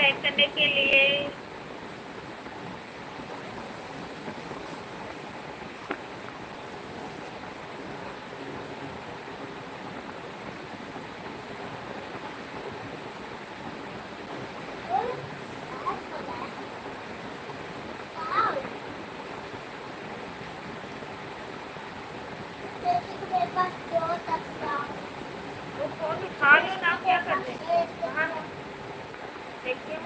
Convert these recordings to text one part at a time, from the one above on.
Like करने के लिए। वो फोन उठा लो ना, क्या कर रहे हैं? कहाँ है? देखिए।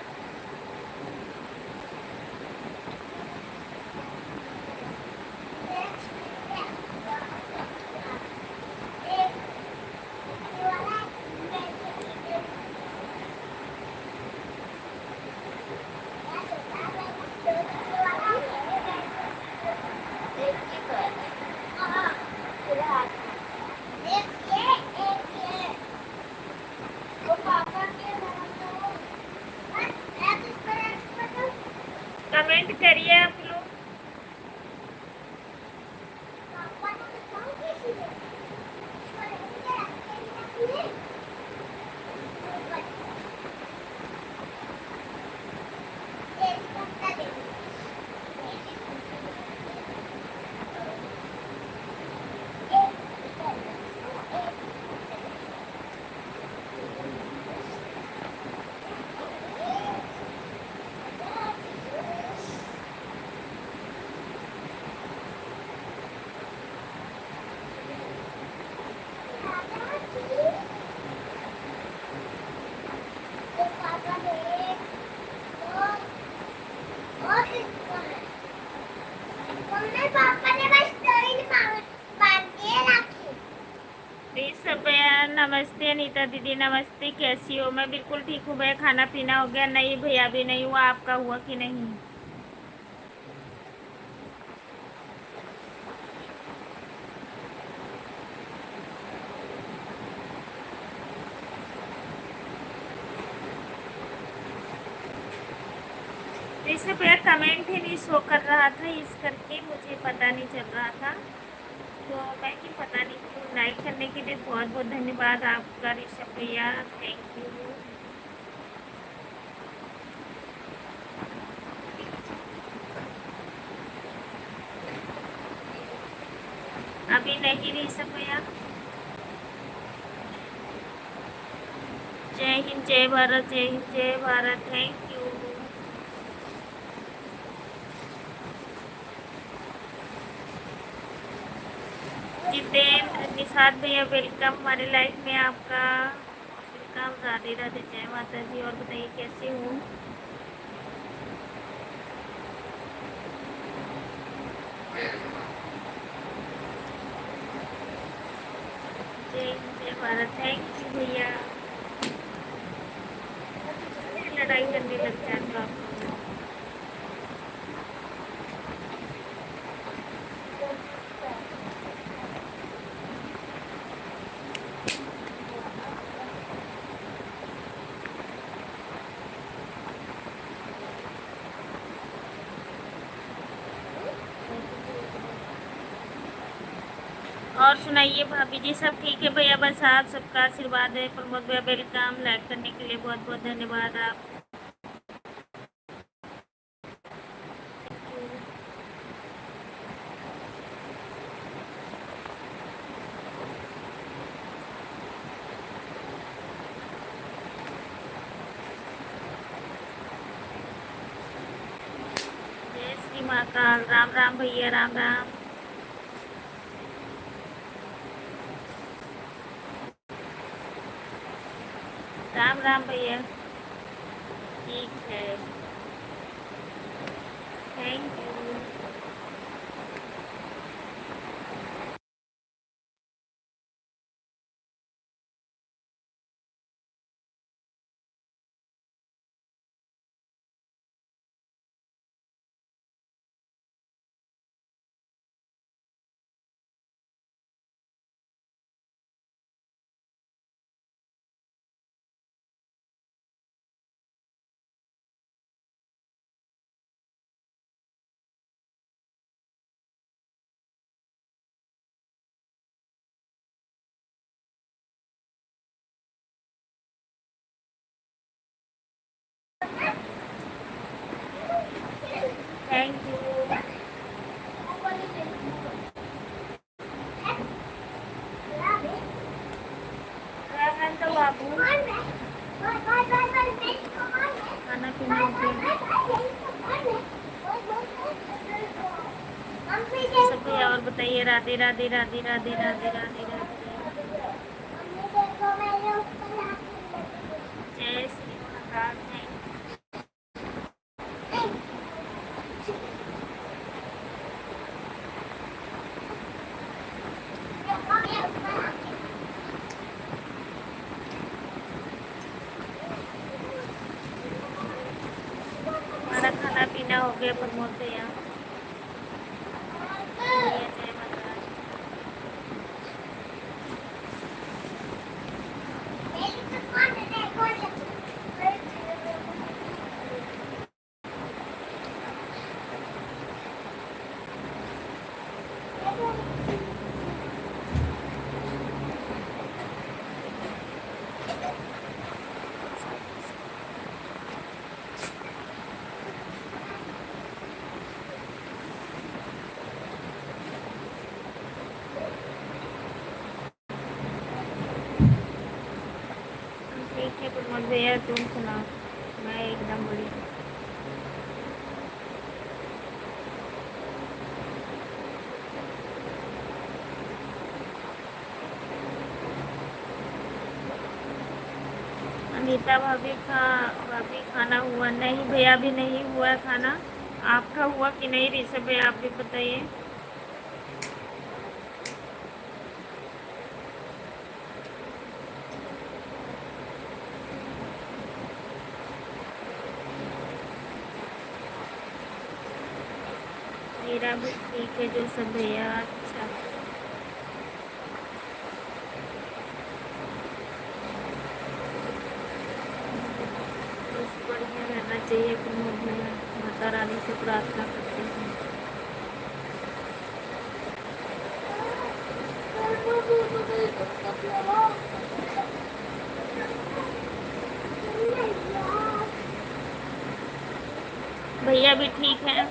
कमेंट करिए आप लोग। भैया नमस्ते, अनीता दीदी नमस्ते, कैसी हो? मैं बिल्कुल ठीक हूँ भैया। खाना पीना हो गया? नहीं भैया अभी नहीं हुआ, आपका हुआ कि नहीं? ऋषभ भैया कमेंट ही नहीं शो कर रहा था, इस करके मुझे पता नहीं चल रहा था। तो मैं कि पता नहीं क्यों। लाइक करने के लिए बहुत बहुत धन्यवाद आपका ऋषभ भैया, थैंक यू। अभी नहीं ऋषभ भैया। जय हिंद जय भारत, जय हिंद जय भारत, थैंक यू। जितेंद्र निषाद भैया वेलकम हमारे लाइफ में आपका। वेलकम, राधे राधे, जय माता जी। और बताइए कैसे हो? जय हिंद जय भारत, थैंक यू भैया। लड़ाई करने लग जाते हो आप लोग। और सुनाइए भाभी जी, सब ठीक है भैया? बस आप सबका आशीर्वाद है। प्रमोद भैया वेलकम, लाइक करने के लिए बहुत बहुत धन्यवाद आप। जय श्री महाकाल, राम राम भैया, राम राम। राम राम भैया। ठीक है, थैंक यू। Thank you. तो बाबू खाना पीना हो गया सब? और बताइए। राधे राधे राधे राधे राधे राधे राधे। जय श्री महाराज। हमारा खाना पीना हो गया प्रमोद भैया। जय माता रानी। ठीक है प्रमोद भैया, तुम सुनाओ। मैं एकदम बढ़िया। अनीता भाभी खाना हुआ? नहीं भैया, अभी नहीं हुआ खाना। आपका हुआ कि नहीं ऋषभ भैया, आप भी बताइए। मेरा भी ठीक है जो सब भैया। अच्छा, बस बढ़िया रहना चाहिए प्रमोद भैया। माता रानी से प्रार्थना करते हैं। भैया भी ठीक है।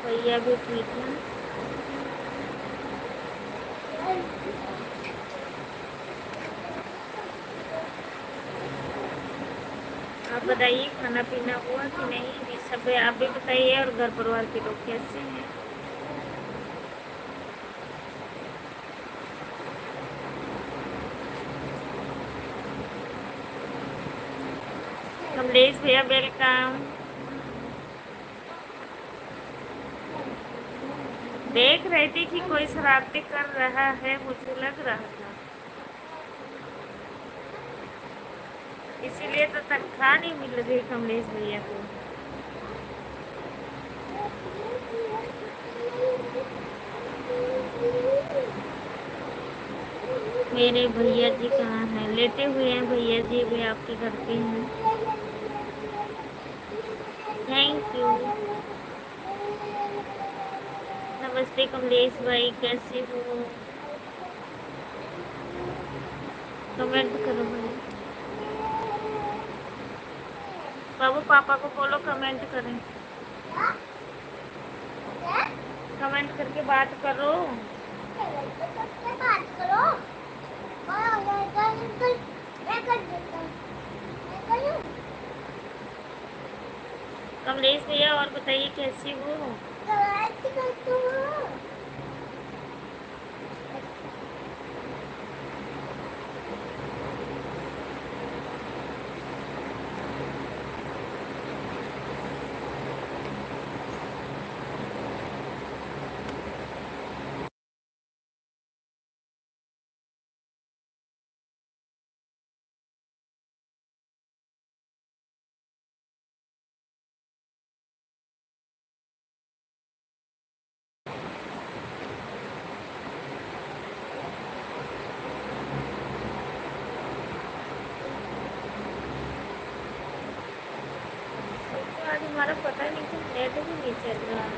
भैया भी ठीक है। आप बताइए खाना पीना हुआ कि नहीं? ये सब आप भी बताइए। और घर परिवार के लोग कैसे हैं? कमलेश भैया वेलकम। देख रही थी कि कोई शरारती कर रहा है, मुझे लग रहा था, इसीलिए तो तनख्वाह नहीं मिल रही कमलेश भैया को। मेरे भैया जी कहाँ हैं? लेटे हुए हैं भैया जी, भी आपके घर पे हैं। Thank you. नमस्ते कमलेश भाई, कैसे हो? कमेंट करो भाई। बाबू पापा को बोलो कमेंट करें। कमेंट करके बात करो। कमलेश भैया और बताइए कैसी हो? आज हमारा पता नहीं कि नेट भी नहीं चल रहा है।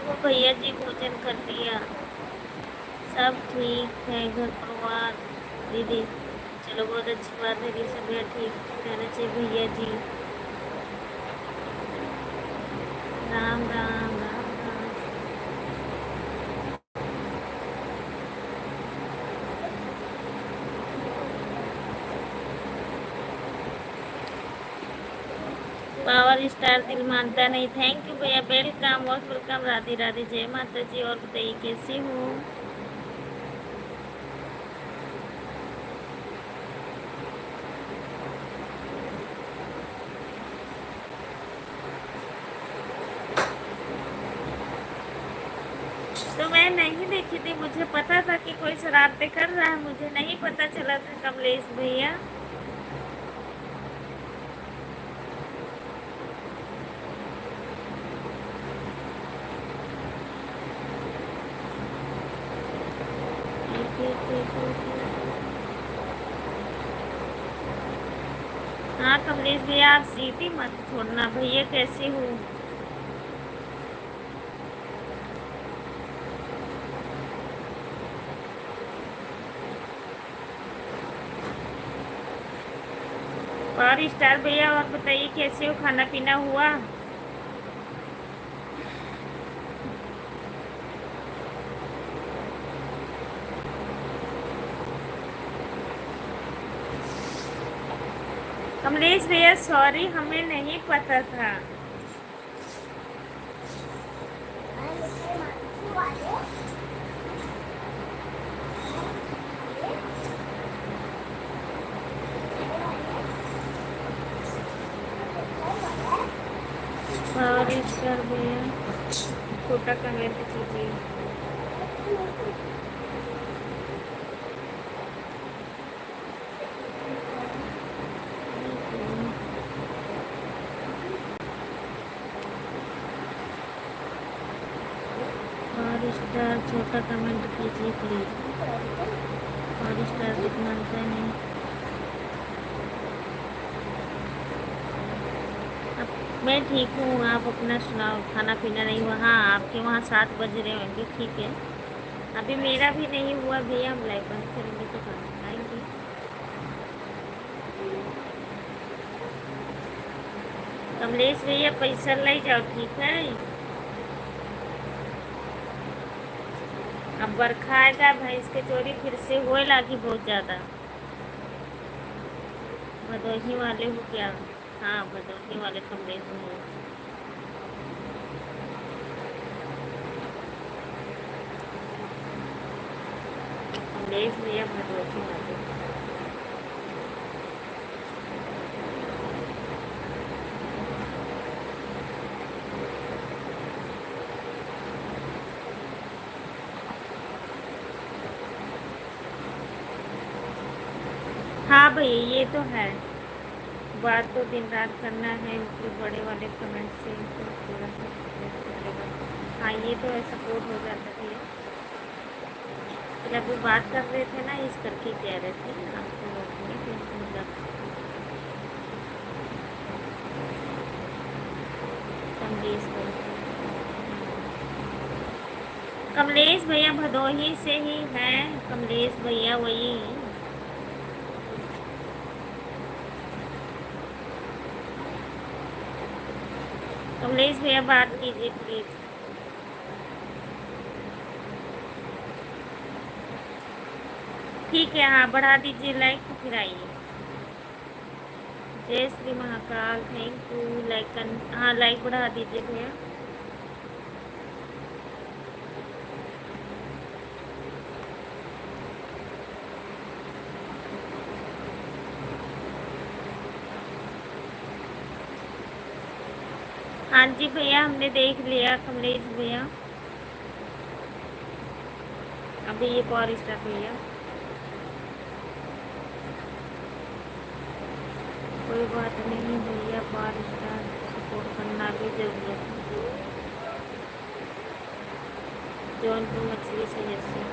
वो भैया जी भोजन कर लिया, सब ठीक है घर परिवार दीदी। चलो बहुत अच्छी बात है, दीदी सब ठीक रहना चाहिए भैया जी। राम राम राम राम। पावर स्टार दिल मानता नहीं। थैंक यू भैया, welcome most welcome. Radhe Radhe, जय माता जी। और बताइए कैसी हूँ? तो मैं नहीं देखी थी, मुझे पता था कि कोई शरारतें कर रहा है, मुझे नहीं पता चला था कमलेश भैया। हाँ कमलेश भैया, आप सीटी मत छोड़ना। भैया कैसी हूँ? और स्टार भैया, और बताइए कैसे हो? खाना पीना हुआ? कमलेश भैया सॉरी, हमें नहीं पता था। और स्टार भैया छोटा कमेंट कीजिए। और स्टार छोटा कमेंट कीजिए प्लीज। और स्टार दिख मानता नहीं। मैं ठीक हूँ, आप अपना सुनाओ। खाना पीना नहीं हुआ? हाँ आपके वहाँ 7 बज रहे होंगे, ठीक है। अभी मेरा भी नहीं हुआ भैया, हम लाइव बंद करेंगे तो खाना खाएंगे। कमलेश भैया पैसा ले जाओ, ठीक है। अब बरखा आएगा, भैंस के चोरी फिर से होए लागी बहुत ज़्यादा। भदोही वाले हो क्या? हाँ भदोही वाले कमलेश भैया। कमलेश भैया भदोही वाले। हाँ भैया ये तो है, बात तो दिन रात करना है उनके बड़े वाले कमेंट से, तो थोड़ा सा support करेगा। हाँ ये तो है, सपोर्ट हो जाता है। जब वो बात कर रहे थे ना, इस करके कह रहे थे ना, आपको रोकने के मतलब। कमलेश भैया, कमलेश भैया भदोही से ही हैं। कमलेश भैया वही। कमलेश भैया बात कीजिए प्लीज। ठीक है, हाँ बढ़ा दीजिए लाइक तो फिर आइए। जय Shri Mahakal, thank you. Like हाँ लाइक बढ़ा दीजिए भैया। हाँ जी भैया, हमने देख लिया कमलेश भैया। अभी ये पावर स्टार भैया, कोई बात नहीं भैया, पावर स्टार सपोर्ट करना भी जरूरत है। जौनपुर मछली से जैसे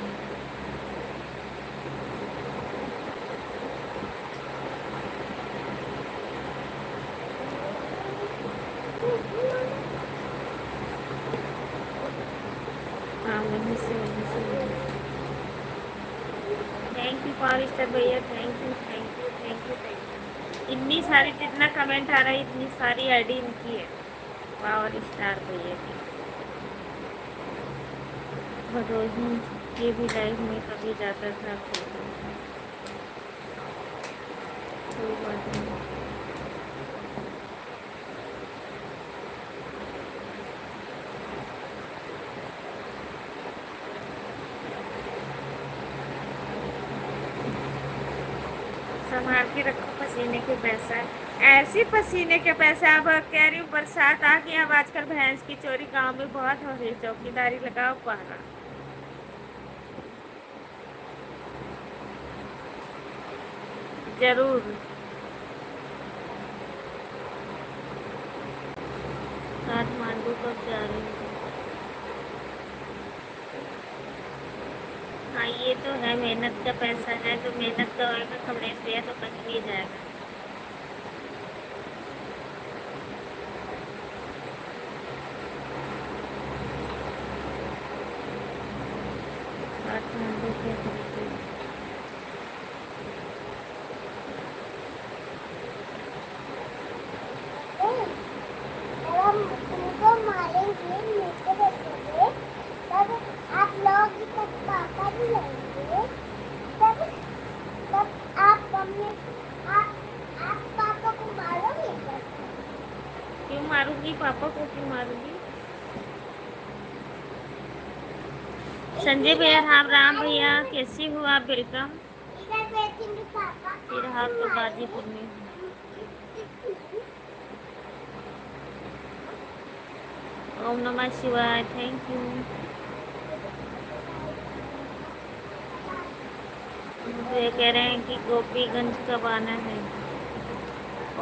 वहीं से वहीं से थैंक यू पावर स्टार भैया, thank you thank you thank you thank you. इतनी सारी जितना कमेंट आ रहा है इतनी सारी आईडी इनकी है पावर स्टार भैया की। भदोही ये भी लाइव में कभी जाता था खेलने, कोई बात नहीं। संभाल के रखो पसीने के पैसा, ऐसे पसीने के पैसे। अब कह रही हूँ बरसात आ गई, अब आजकल भैंस की चोरी गांव में बहुत हो रही है, चौकीदारी लगाओ पहरा। जरूर। काठमांडू कब जा रही हूँ? हाँ ये तो है, मेहनत का पैसा है तो मेहनत का होएगा, कमलेश भैया तो कहीं नहीं जाएगा। काठमांडू के खरीदे हम उनको मारेंगे, नीचे रखेंगे, तब आप लोग तब पापा भी लाएंगे, तब तब आप मम्मी आप पापा को मारोगे क्या? क्यों मारूंगी? पापा को क्यों मारूंगी? संजय भैया राम राम भैया, कैसी हो आप? वेलकम। इधर बैठेंगे पापा। फिलहाल तो गाजीपुर में हूँ। ओम नमः शिवाय, थैंक यू। मुझे कह रहे हैं कि गोपीगंज कब आना है।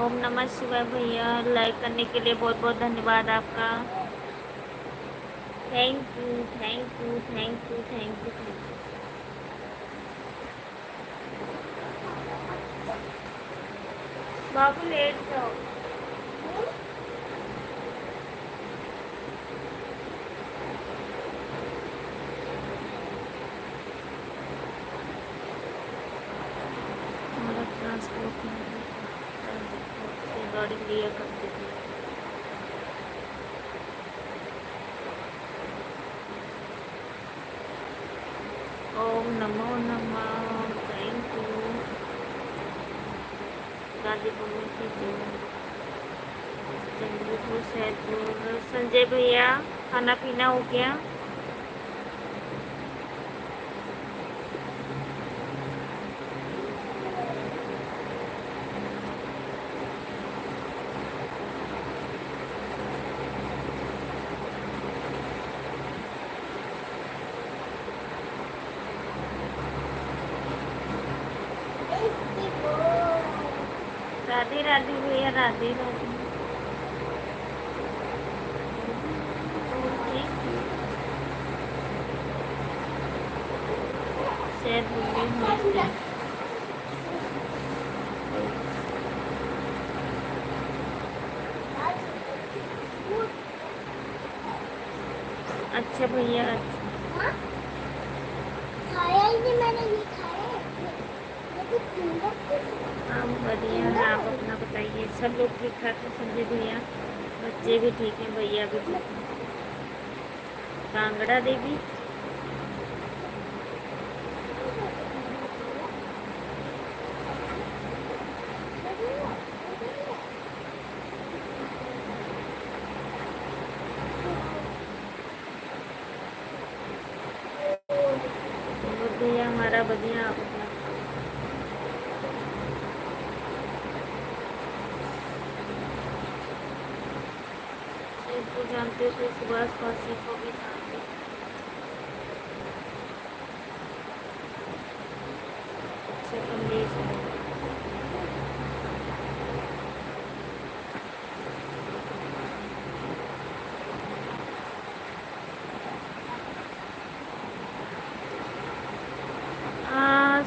ओम नमः शिवाय भैया, लाइक करने के लिए बहुत बहुत धन्यवाद आपका। Thank you thank you thank you thank you thank you. बाबू लेट जाओ। हमारा ट्रांसपोर्ट से गाड़ी लिया करते थे। ओम नमो नमः, थैंक यू। गाजीपुर में कीजिए, जंगीपुर सैदपुर। संजय भैया खाना पीना हो गया? राधे राधे भैया, राधे राधे। शायद मुंबई में। अच्छा भैया, अच्छा। खाया ही नहीं मैंने, ये खाया है। हम बढ़िया हैं, आप अपना बताइए। सब लोग ठीक ठाक हैं संजय भैया? बच्चे भी ठीक हैं, भैया भी ठीक हैं। कांगड़ा देवी भैया हमारा बढ़िया, आप अपना। को जानते हो तो सुभाष पासी को भी जानते हो। अच्छा कमलेश है।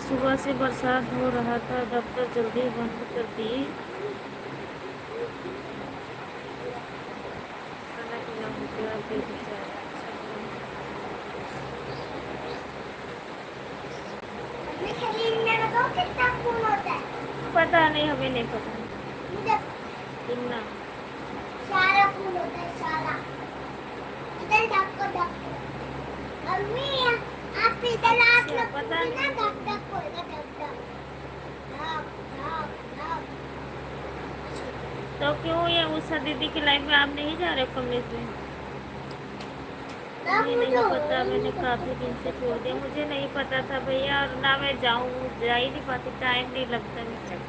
सुबह से बरसात हो रहा था, दफ्तर जल्दी बंद कर दिए। खाना पीना हो गया, फिर पता नहीं, हमें नहीं पता। मुझे इतना सारा फूल होता है सारा। इधर डक डक। अम्मी आप इधर आप अच्छा, लोग पता भी नहीं ना मुझे। डक डक बोलना duck duck. Duck duck duck. तो क्यों ये उषा दीदी की लाइफ में आप नहीं जा रहे हो कमलेश में? डक मुझे मुझे नहीं पता, और मैंने नहीं काफ़ी दिन से छोड़ दिया, मुझे नहीं पता था भैया, और ना मैं जाऊँ, जा ही नहीं पाती, टाइम नहीं लगता मुझे।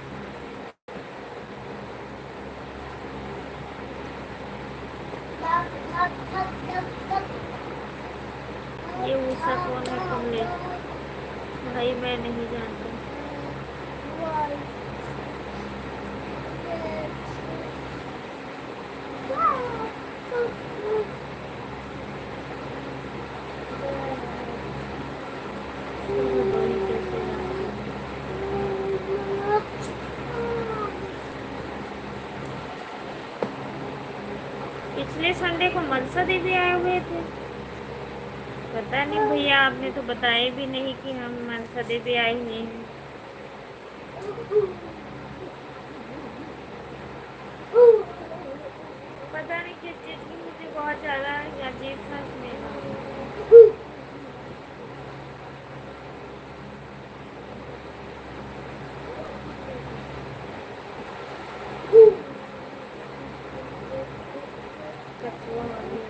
Duck duck duck duck duck. ये उषा कौन है कमलेश? भाई मैं नहीं जानती। भदोही कैसे जानती हूँ? पिछले संडे को मनसा दीदी आए हुए थे। पता नहीं भैया, आपने तो बताया भी नहीं कि हम मनसा देवी आए हुए हैं। पता नहीं किस चीज़ की मुझे बहुत ज़्यादा अजीब सा स्मेल आ रहा है। कछुआ वाली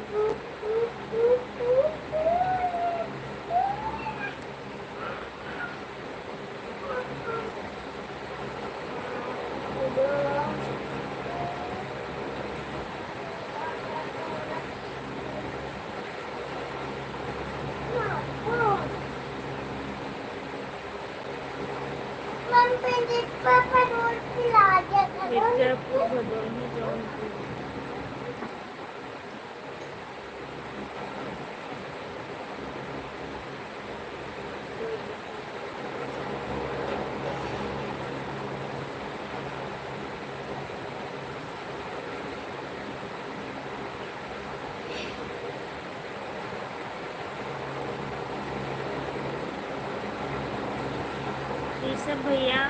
पापा रोज खिला दिया करो। मिर्जापुर भदोही जौनपुर। ऋषभ भैया,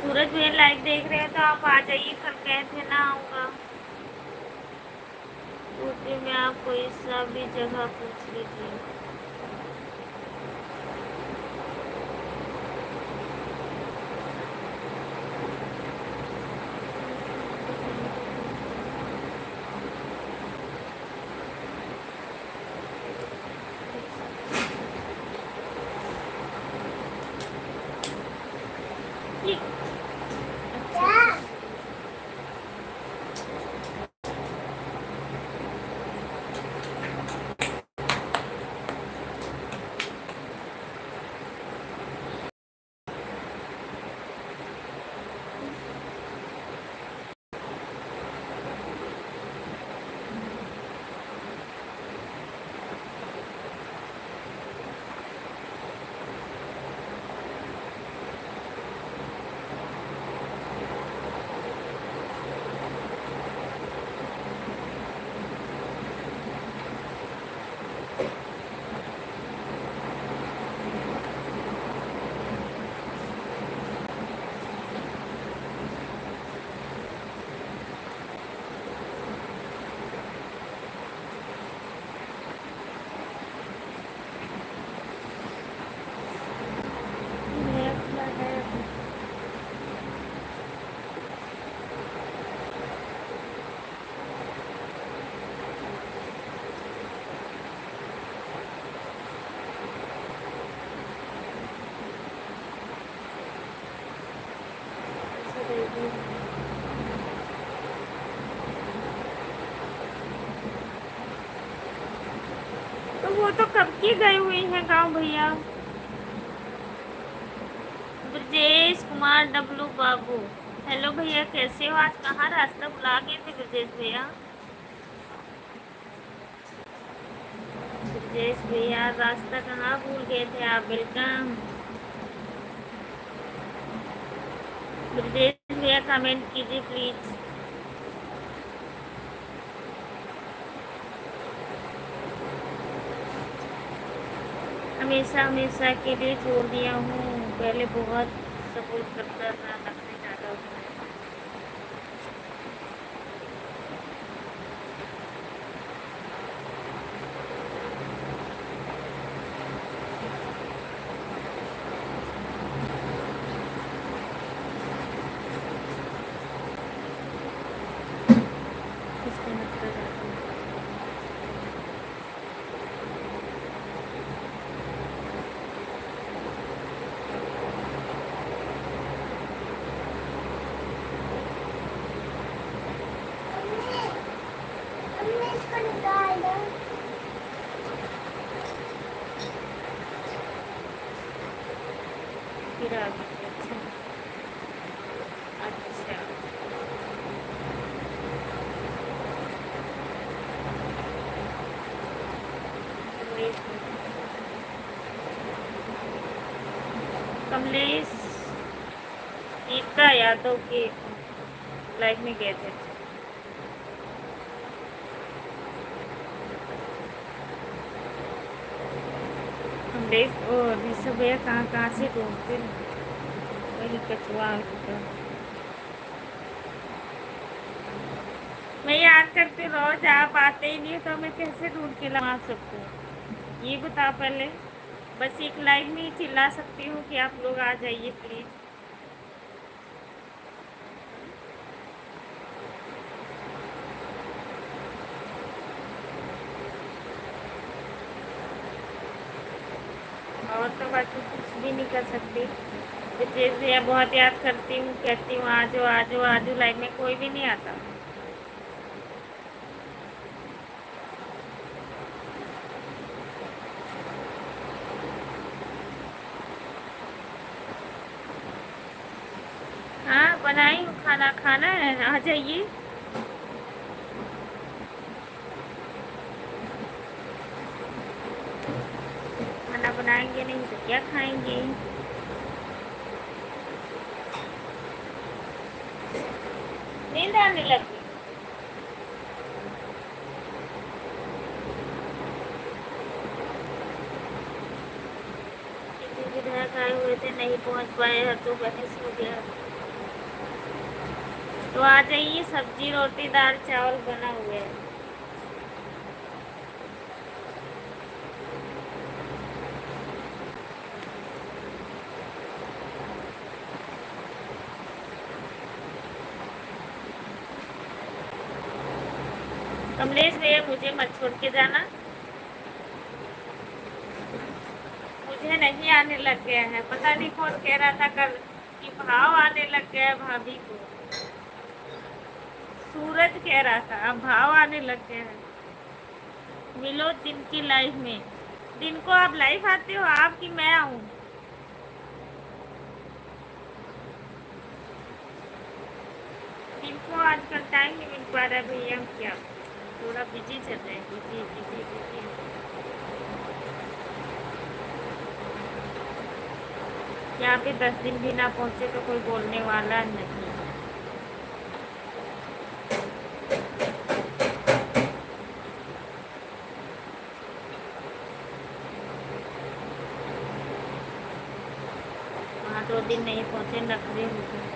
सूरज भैया लाइव देख रहे हैं तो आप आ जाइए, कल कहे थे ना आऊँगा। यूपी में आप कोई सा भी जगह पूछ लीजिए। ये क्या? नया खुला है अभी। अच्छा दीदी, तो वो तो कब की गई हुई है गांव भैया। ब्रजेश कुमार डब्लू बाबू, हेलो भैया, कैसे हो? आज कहाँ रास्ता भुला गए थे ब्रजेश भैया? ब्रजेश भैया रास्ता कहाँ भूल गए थे आप? वेलकम। ब्रजेश भैया कमेंट कीजिए प्लीज। हमेशा हमेशा के लिए छोड़ दिया हूँ। पहले बहुत सपोर्ट करता था, नखरे ज़्यादा होता है। इसका नखरा ज़्यादा होता है। मम्मी मम्मी इसको निकाल दो। फिर आगे अच्छा अच्छा कमलेश कमलेश एकता यादव के लाइफ में गए थे। कमलेश और ऋषभ भैया कहाँ कहाँ से ढूंढते हैं, वही कछुआ होता है। मैं याद करती हूँ, रोज आप आते ही नहीं हो तो मैं कैसे ढूंढ के ला सकूँ, ये बता पहले। बस एक लाइव में ही चिल्ला सकती हूँ कि आप लोग आ जाइए प्लीज़। और तो बाकी कुछ भी नहीं कर सकती। ब्रिजेश भैया बहुत याद करती हूँ, कहती हूँ आ जाओ आ जाओ आ जाओ, लाइव में कोई भी नहीं आता। हाँ बनाई हूँ, खाना खाना है, आ जाइए। खाना बनाएंगे नहीं तो क्या खाएंगे। नींद आने लगी। किसी विधायक आए हुए थे, नहीं पहुंच पाए हैं तो बहस हो गया। तो आ जाइए, सब्जी रोटी दाल चावल बना हुआ है। कमलेश भैया मुझे मत छोड़ के जाना, मुझे नहीं आने लग गया है। पता नहीं कौन कह रहा था कल कि भाव आने लग गया है भाभी को। सूरज कह रहा था अब भाव आने लग गया है। मिलो दिन की लाइफ में। दिन को आप लाइव आते हो आप कि मैं आऊँ? दिन को आजकल टाइम नहीं मिल पा रहा है भैया, हम क्या, थोड़ा बिजी चल रहे हैं, बिजी बिजी बिजी। यहाँ पे 10 दिन भी ना पहुँचे तो कोई बोलने वाला नहीं। वहाँ 2 दिन नहीं पहुँचे नखरे हो गए।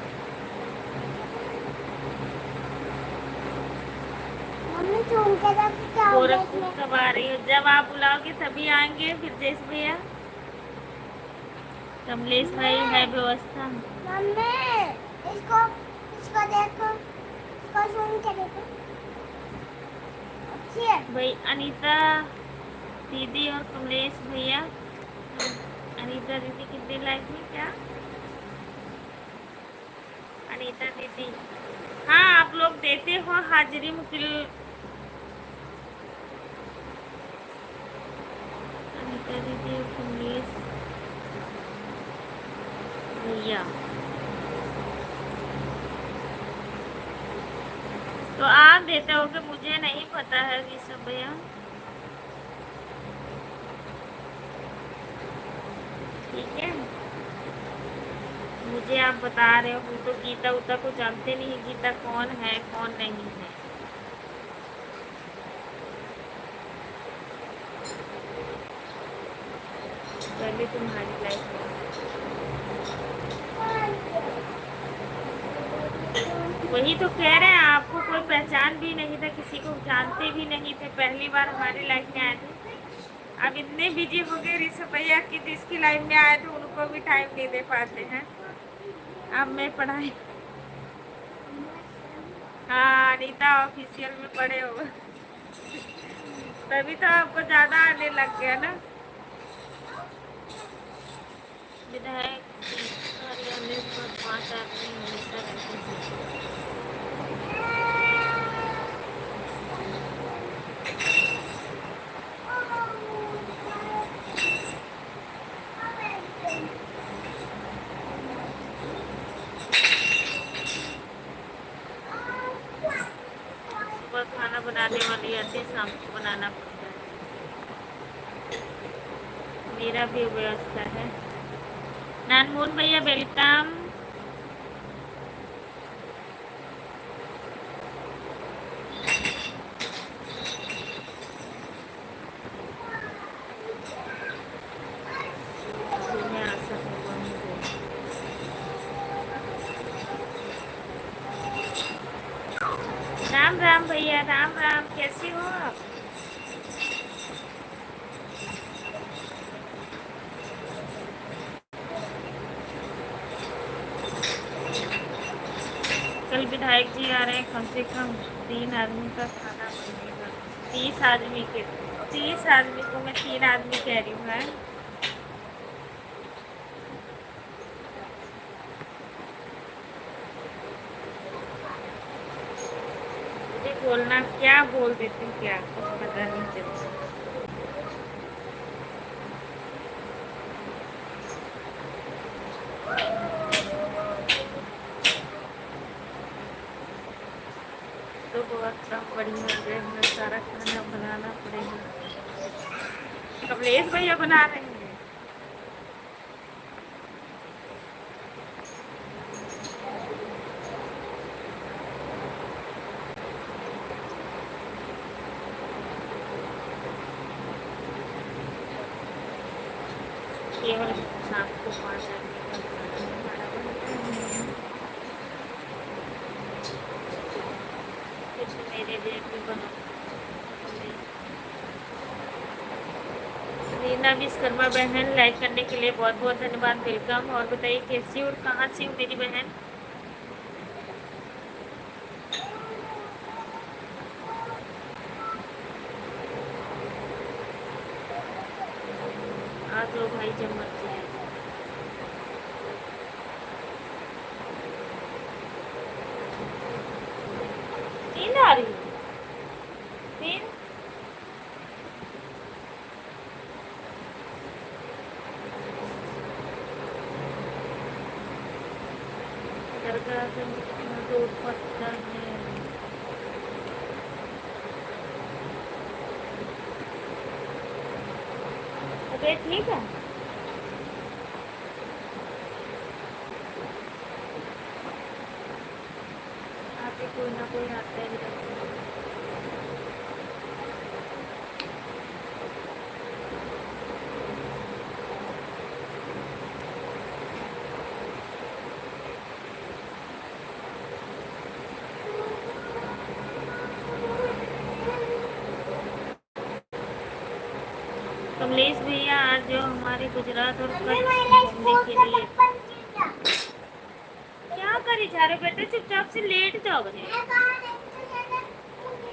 मम्मी चूम के रख क्या गोरखपुर कब आ रही हो? जब आप बुलाओगे तभी आएंगे। फिर जैस भैया कमलेश भाई है व्यवस्था। मम्मी इसको इसको देखो, इसको चूम के देखो। अच्छी है। भाई अनीता दीदी और कमलेश भैया। अनीता दीदी कितने लाइफ में क्या? अनीता दीदी हाँ आप लोग देते हो हाजिरी मुकिल। अनीता दीदी और कमलेश भैया तो आप देते हो कि मुझे नहीं पता है ये सब भैया। ठीक है मुझे आप बता रहे हो, तो गीता उता को जानते नहीं, गीता कौन है कौन नहीं है। पहले तुम्हारी लाइफ में वही तो कह रहे हैं, आपको कोई पहचान भी नहीं था, किसी को जानते भी नहीं थे, पहली बार हमारी लाइफ में आए थे। अब इतने बिजी हो गए ऋषभ भैया कि जिसकी लाइफ में आए थे उनको भी टाइम नहीं दे पाते हैं। अब मैं पढ़ाई, हाँ अनीता ऑफिशियल में पढ़े हो तभी तो आपको ज़्यादा आने लग गया ना। विधायक कार्यालय पर 5 आदमी हमेशा रहते हैं। सुबह खाना बनाने वाली आती है, शाम को बनाना पड़ता है। मेरा भी व्यवस्था है। नानमोहन भैया वेलकम। राम राम भैया, राम राम, कैसे हो आप? कल विधायक जी आ रहे हैं, कम से कम 3 आदमी का खाना बनेगा। 30 आदमी के, 30 आदमी को मैं 3 आदमी कह रही हूँ। है मुझे बोलना, क्या बोल देती हूँ, क्या कुछ पता नहीं चलता। तो बहुत कम बड़ी हो गए, हमें सारा खाना बनाना पड़ेगा। कमलेश भैया बना रहे हैं। केवल शाम को 5 आदमी का खाना बनाना है। कुछ मेरे लिए भी बनो। रीना विश्वकर्मा बहन, लाइक करने के लिए बहुत बहुत धन्यवाद, वेलकम। और बताइए कैसी हो और कहाँ से हो मेरी बहन? आ जाओ भाई जब मर्जी है। नींद आ रही है फिर? दरगाह रोड पड़ता है। तबीयत ठीक है? आके कोई ना कोई आता ही रहता है। कमलेश भैया आज जो हमारे गुजरात और कच्छ घूमने के लिए। क्या करी जा रहे बेटे, चुपचाप से लेट जाओ बने।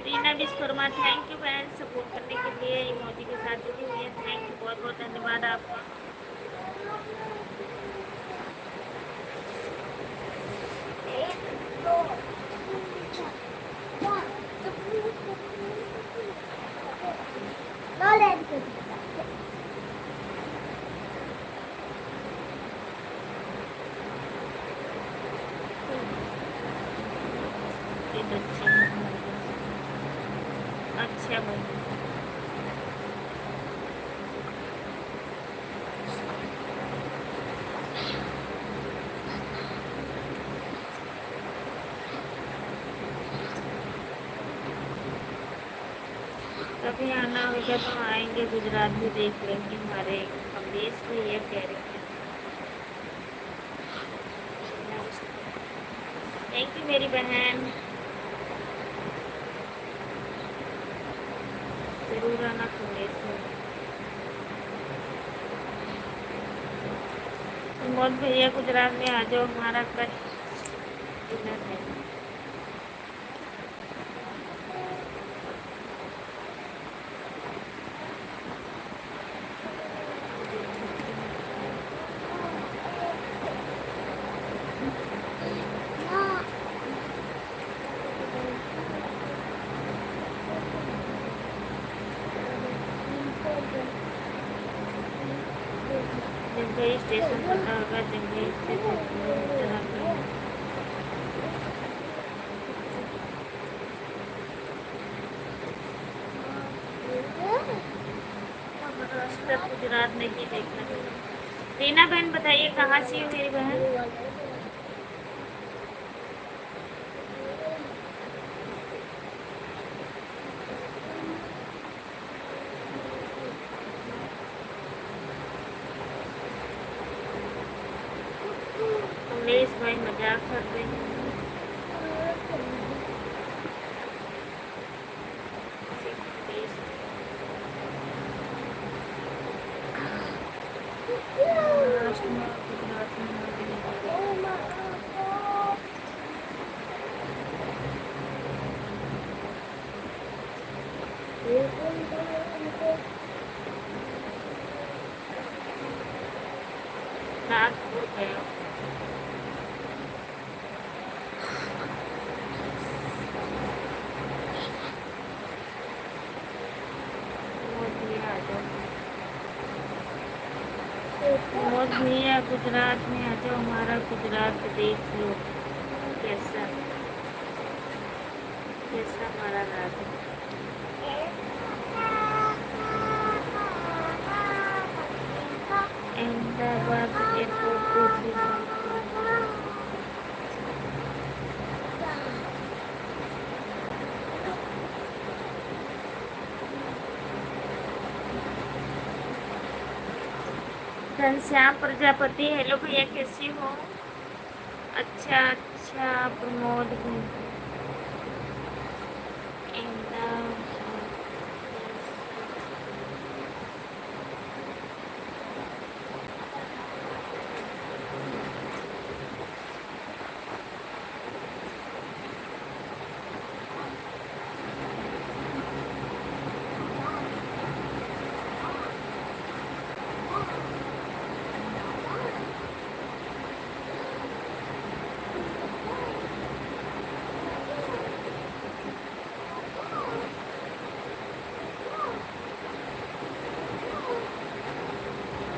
रीना विश्वकर्मा, थैंक यू बहन सपोर्ट करने के लिए, इमोजी के साथ जुड़ी हुई है, थैंक यू, बहुत बहुत धन्यवाद आपका। अच्छा भाई, कभी आना होगा तो आएंगे, गुजरात भी देख लेंगे। हमारे कमलेश भी ये कह रहे हैं। थैंक यू यू मेरी बहन, जरूर आना खुलेस में। प्रमोद भैया गुजरात में आ जाओ, हमारा कल डिनर है। जंघई स्टेशन पता होगा, जंघई से 2 किलोमीटर आगे है। महाराष्ट्र गुजरात नहीं देखना है। रीना बहन बताइए कहाँ से हो मेरी बहन? कमलेश भाई मजाक कर रहे हैं। महाराष्ट्र में और गुजरात में नहीं देखा। नागपुर गया। प्रमोद भैया गुजरात में आ जाओ, हमारा गुजरात देख लो कैसा कैसा हमारा रात है। अहमदाबाद एयरपोर्ट दूसरी घनश्याम प्रजापति, हेलो भैया कैसी हो? अच्छा अच्छा प्रमोद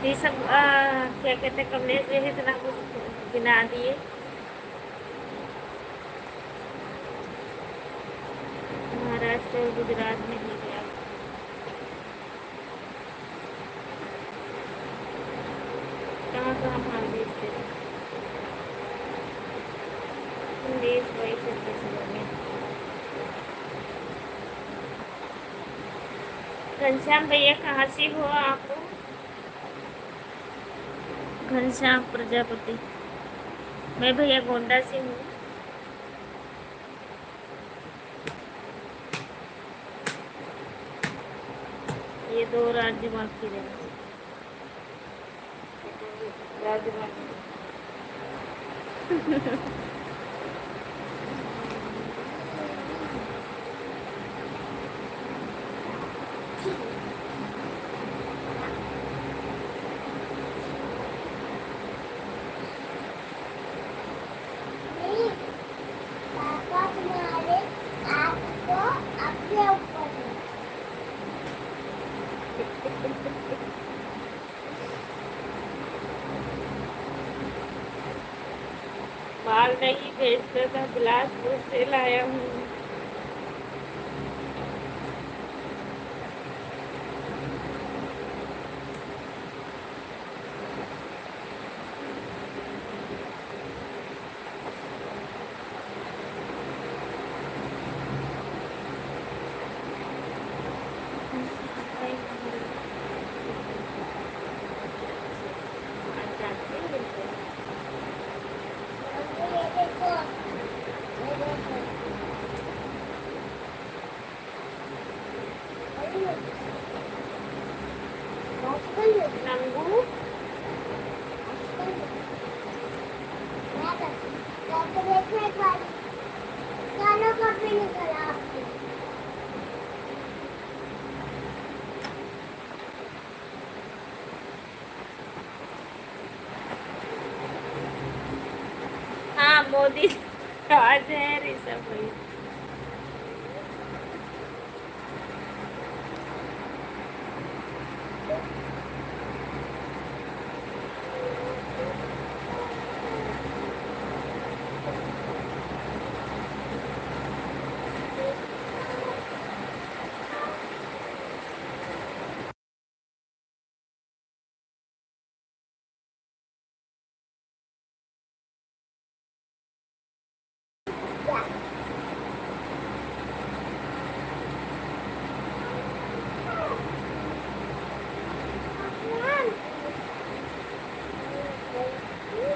ये सब क्या कहते हैं, कमलेश भैया इतना कुछ गिना दिए। महाराष्ट्र और गुजरात में ही गया। कहाँ कहाँ मार भेजते थे कमलेश भाई से। घनश्याम भैया कहाँ से हो आप? घनश्याम प्रजापति, मैं भैया गोंडा से हूँ। ये 2 राज्य बाकी रहे, राज्य बाकी। पापा तुम्हारे आपको अपने ऊपर है। माल नहीं भेजता था, बिलासपुर से लाया हूँ। ये देखो नंगू गाना कभी निकला आपने हाँ मोदी आज है ऋषभ भाई।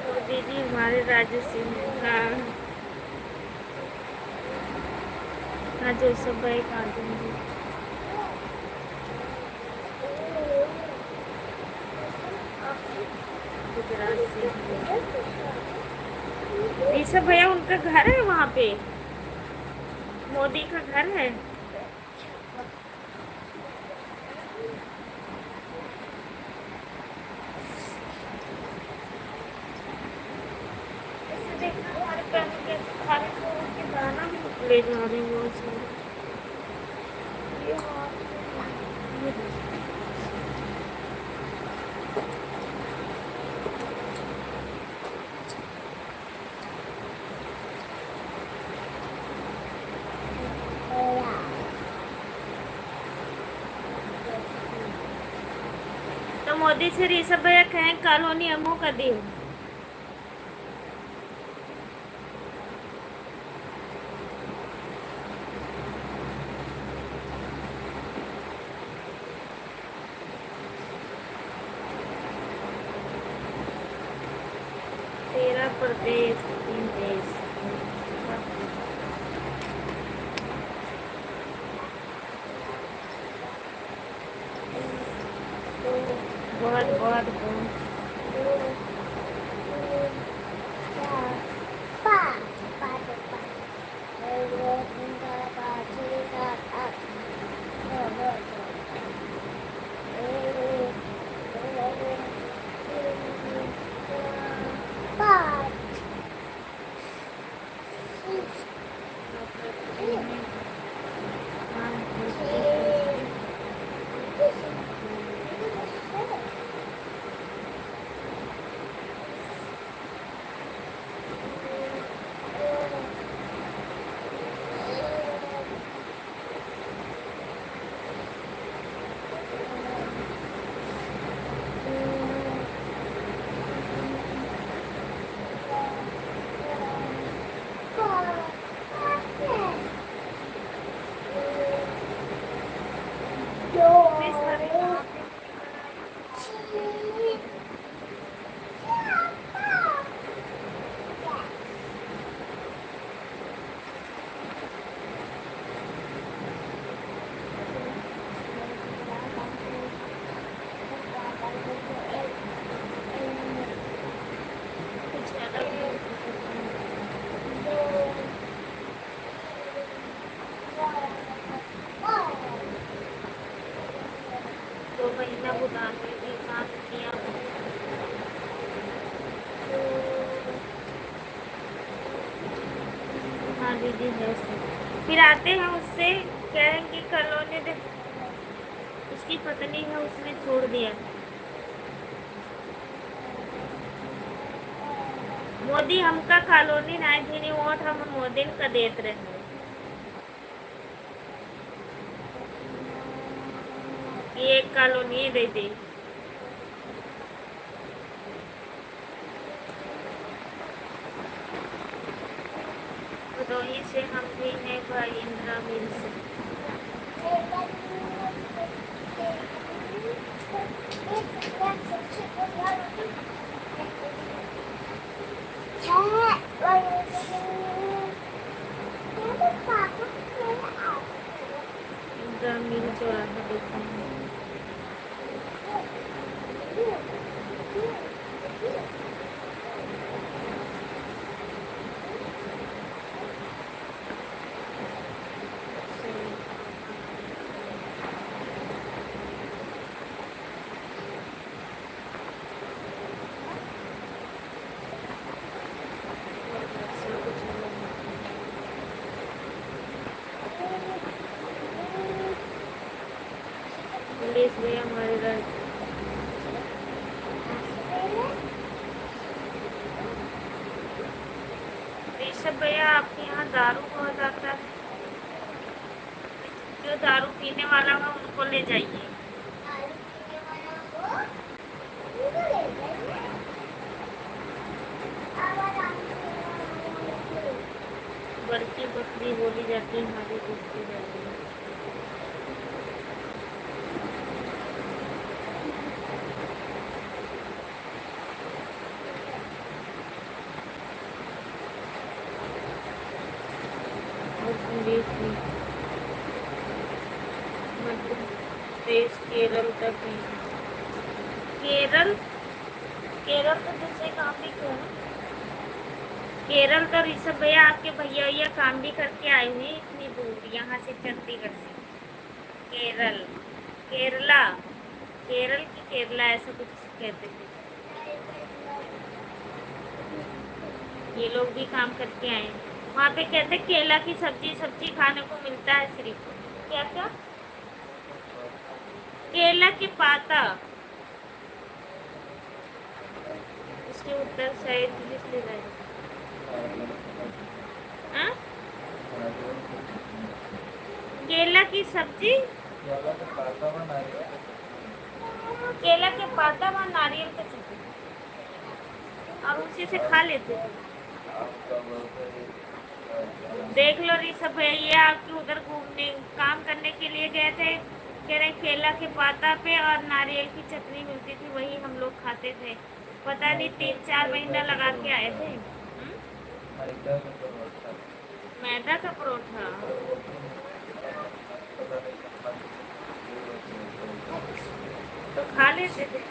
मोदी जी हमारे राज्य से हैं। हाँ हाँ जो सब भाई खा दूंगी। गुजरात से ऋषभ भैया उनका घर है वहाँ पे, मोदी का घर है। ऐसे देखना हमारे पैर में कैसे खाने से उनके दाना भी निकले जा रहे हैं बहुत सारे। ये हाथ- ये देखो। तो मोदी से ऋषभ भैया कहें कॉलोनी हमो का दे। तेरा प्रदेश तीन देश। बहुत बहुत बहुत महीना बुलाने के साथ किया। हाँ दीदी है फिर आते हैं उससे कहेंगे कॉलोनी दे, उसकी पत्नी है उसने छोड़ दिया। मोदी हमका कॉलोनी नहीं थी वोट हम मोदी का देते रहे। ये कॉलोनी दे दी भदोही से हम भी हैं भाई इंदिरा मिल से। मिल चौराहा देखते हैं। पुलिस भी हमारे घर। ऋषभ भैया आपके यहाँ दारू बहुत आता है, जो दारू पीने वाला है उनको ले जाइए। बड़की बकरी बोली जाती है हमारी दोस्ती जाती है। और संदेश भी मध्य प्रदेश केरल तक है। केरल केरल तो दूसरे काम भी क्यों है? केरल तो ऋषभ भैया आपके भैया काम भी करके आए हुए हैं इतनी दूर यहाँ से चंडीगढ़ से। केरल केरला केरल की केरला ऐसा कुछ कहते थे। ये लोग भी काम करके आए हैं वहाँ पे। कहते केला की सब्जी खाने को मिलता है सिर्फ। क्या क्या? केला के पाता। उसके उत्तर शायद रिश्तेदार। हाँ? केला की सब्जी, केला के पाता व नारियल का चटनी, और उसी से खा लेते थे। देख लो ऋषभ भैया, ये आपके उधर घूमने काम करने के लिए गए थे, कह रहे केला के पाता पे और नारियल की चटनी मिलती थी, वही हम लोग खाते थे। पता नहीं 3-4 महीना लगा के आए थे। मैदा का परोठा। तो खा लेते थे।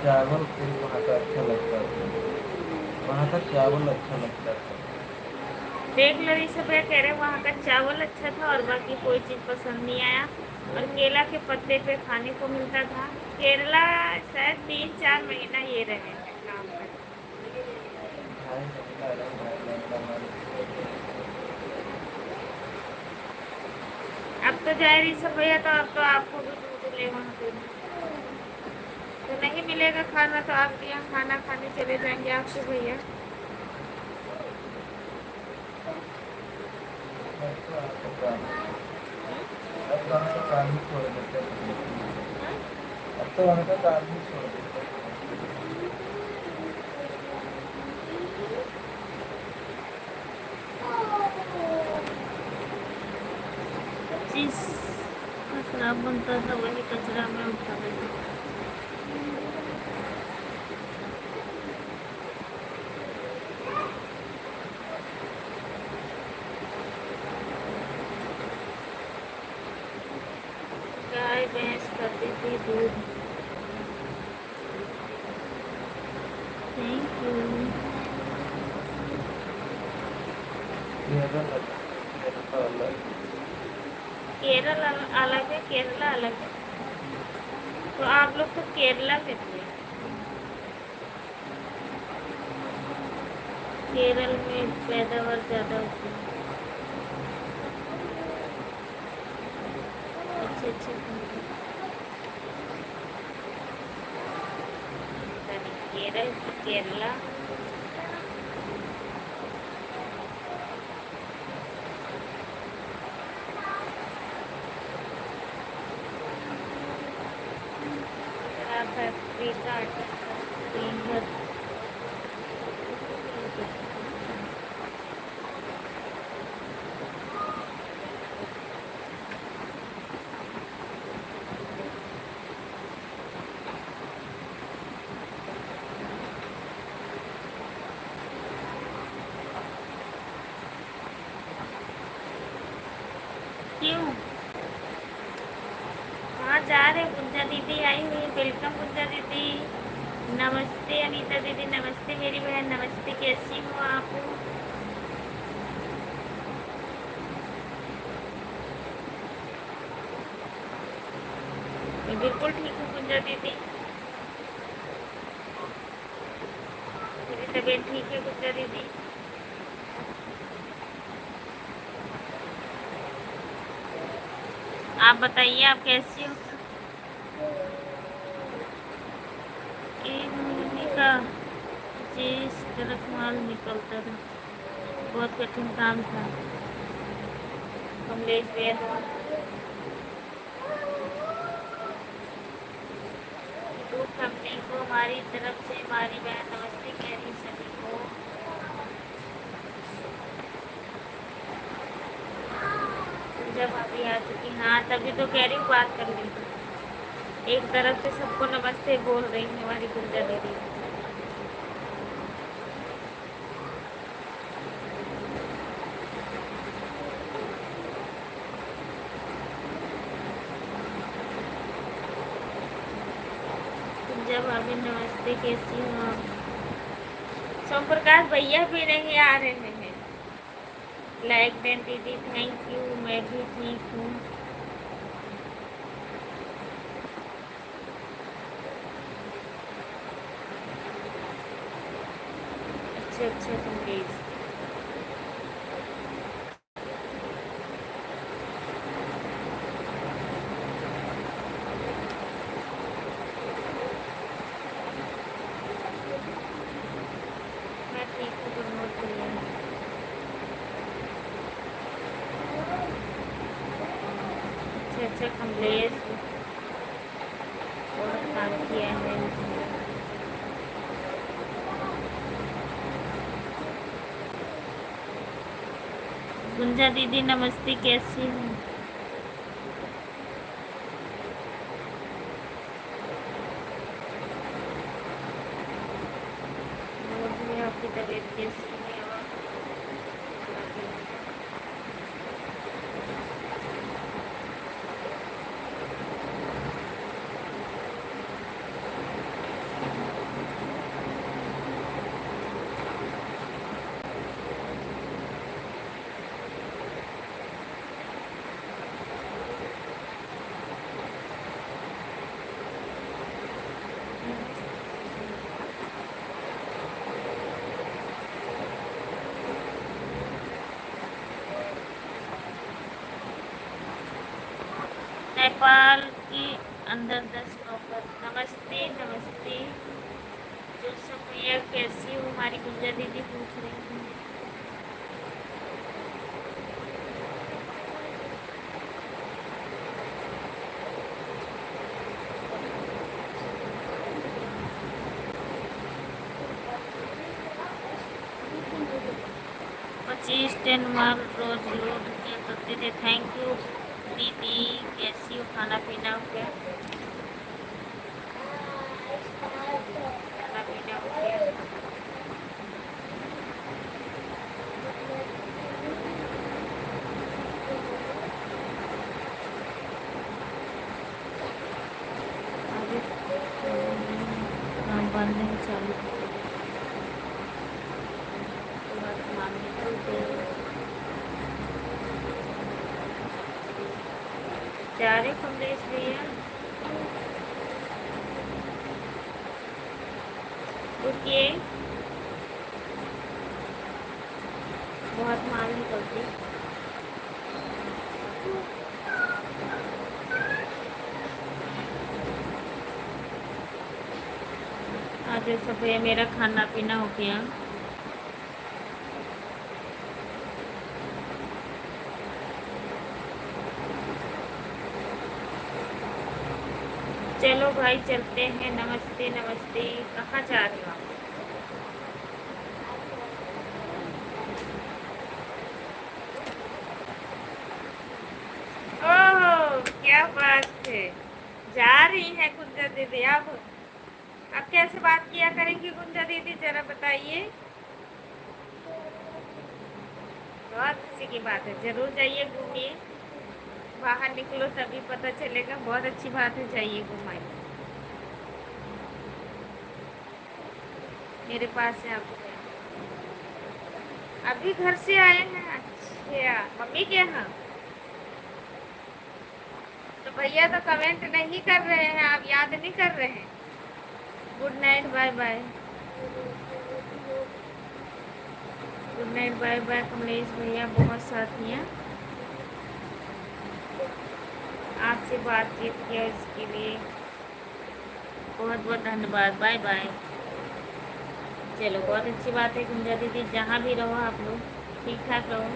चावल फिर वहाँ का अच्छा लगता था, वहाँ का चावल अच्छा लगता था। देख लो ऋषभ भैया कह रहे वहाँ का चावल अच्छा था और बाकी कोई चीज़ पसंद नहीं आया, और केला के पत्ते पे खाने को मिलता था। केरला शायद 3-4 महीना ये रहे काम कर। अब तो जाए ऋषभ भैया, तो अब तो आपको भी दूध ले वहाँ पे तो नहीं मिलेगा खाना, तो आपके यहाँ खाना खाने चले जाएंगे आपसे भैया। अब तो वहाँ का काम ही छोड़ देते हैं। अब तो वहाँ का काम ही छोड़ देते हैं। जिस कचरा बनता था वही कचरा में उठा देता। गाय भैंस खाती थी दूध। Thank you. केरल अलग है, केरला अलग है। तो आप लोग तो केरला में थे। केरल में पैदावार ज़्यादा होती है। अच्छे अच्छे केरल की केरला। फैक्ट्री का जा रहे। गुंजा दीदी आई हुई है, वेलकम गुंजा दीदी। नमस्ते अनीता दीदी, नमस्ते मेरी बहन, नमस्ते, कैसी हो आप? मैं बिल्कुल ठीक हूँ गुंजा दीदी, मेरी तबीयत ठीक है गुंजा दीदी। आप बताइए आप कैसी हो? एक महीने का जिस तरफ माल निकलता था, बहुत कठिन काम था। कमलेश वेद, गुड कंपनी को हमारी तरफ से हमारी बहन नमस्ते कह रही सभी को। जब अभी आ चुकी, हाँ तभी तो कह रही हूँ बात कर ली। एक तरफ से सबको नमस्ते बोल रही है हमारी गुंजा दीदी। गुंजा भाभी नमस्ते, कैसी हो आप? सोम प्रकाश भैया भी नहीं आ रहे हैं। लाइक देन दीदी, थैंक यू, मैं भी ठीक हूँ। अच्छा अच्छा कमलेश, मैं ठीक हूँ, प्रमोद भैया। अच्छा अच्छा कमलेश, बहुत काम किया है उसने। गुंजा दीदी नमस्ते, कैसी हो? प्रमोद भैया आपकी तबीयत कैसी है? और नेपाल के अंदर 10 नौकर, नमस्ते नमस्ते। जोसफ भैया कैसी हो? हमारी गुंजा दीदी पूछ रही थी। पच्चीस टन माल रोज लोड किया करते थे। थैंक यू दीदी, कैसी हो? खाना पीना हो गया? खाना पीना हो गया? अभी काम बंद नहीं, चालू वर्तमान में चलते जा रहे कमलेश भैया। रुकिए, बहुत माल निकलती। आज सब भैया मेरा खाना पीना हो गया। चलो भाई चलते हैं। नमस्ते नमस्ते, कहाँ जा रहे हो आप? ओह क्या बात है, जा रही है गुंजा दीदी। अब कैसे बात किया करेंगी गुंजा दीदी, जरा बताइए। बहुत खुशी की बात है, जरूर जाइए घूमिए। बाहर निकलो तभी पता चलेगा। बहुत अच्छी बात है, जाइए घुमाइए। मेरे पास है आपको। अभी घर से आए हैं? अच्छा, मम्मी के यहाँ। तो भैया तो कमेंट नहीं कर रहे हैं, आप याद नहीं कर रहे हैं। Good night, bye bye. Good night, bye bye Kamlesh भैया। बहुत साथी हैं, आपसे बातचीत किया इसके लिए बहुत बहुत धन्यवाद। Bye bye. चलो, बहुत अच्छी बात है गुंजा दीदी, जहाँ भी रहो आप लोग ठीक ठाक रहो,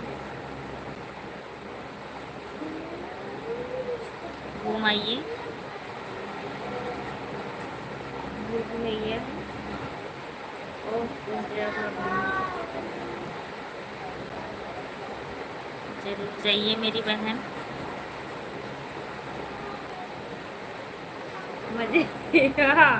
घूमाइए, भूख नहीं है। ओह गुंजा भाभी, जरूर जाइए मेरी बहन, मजे। हाँ।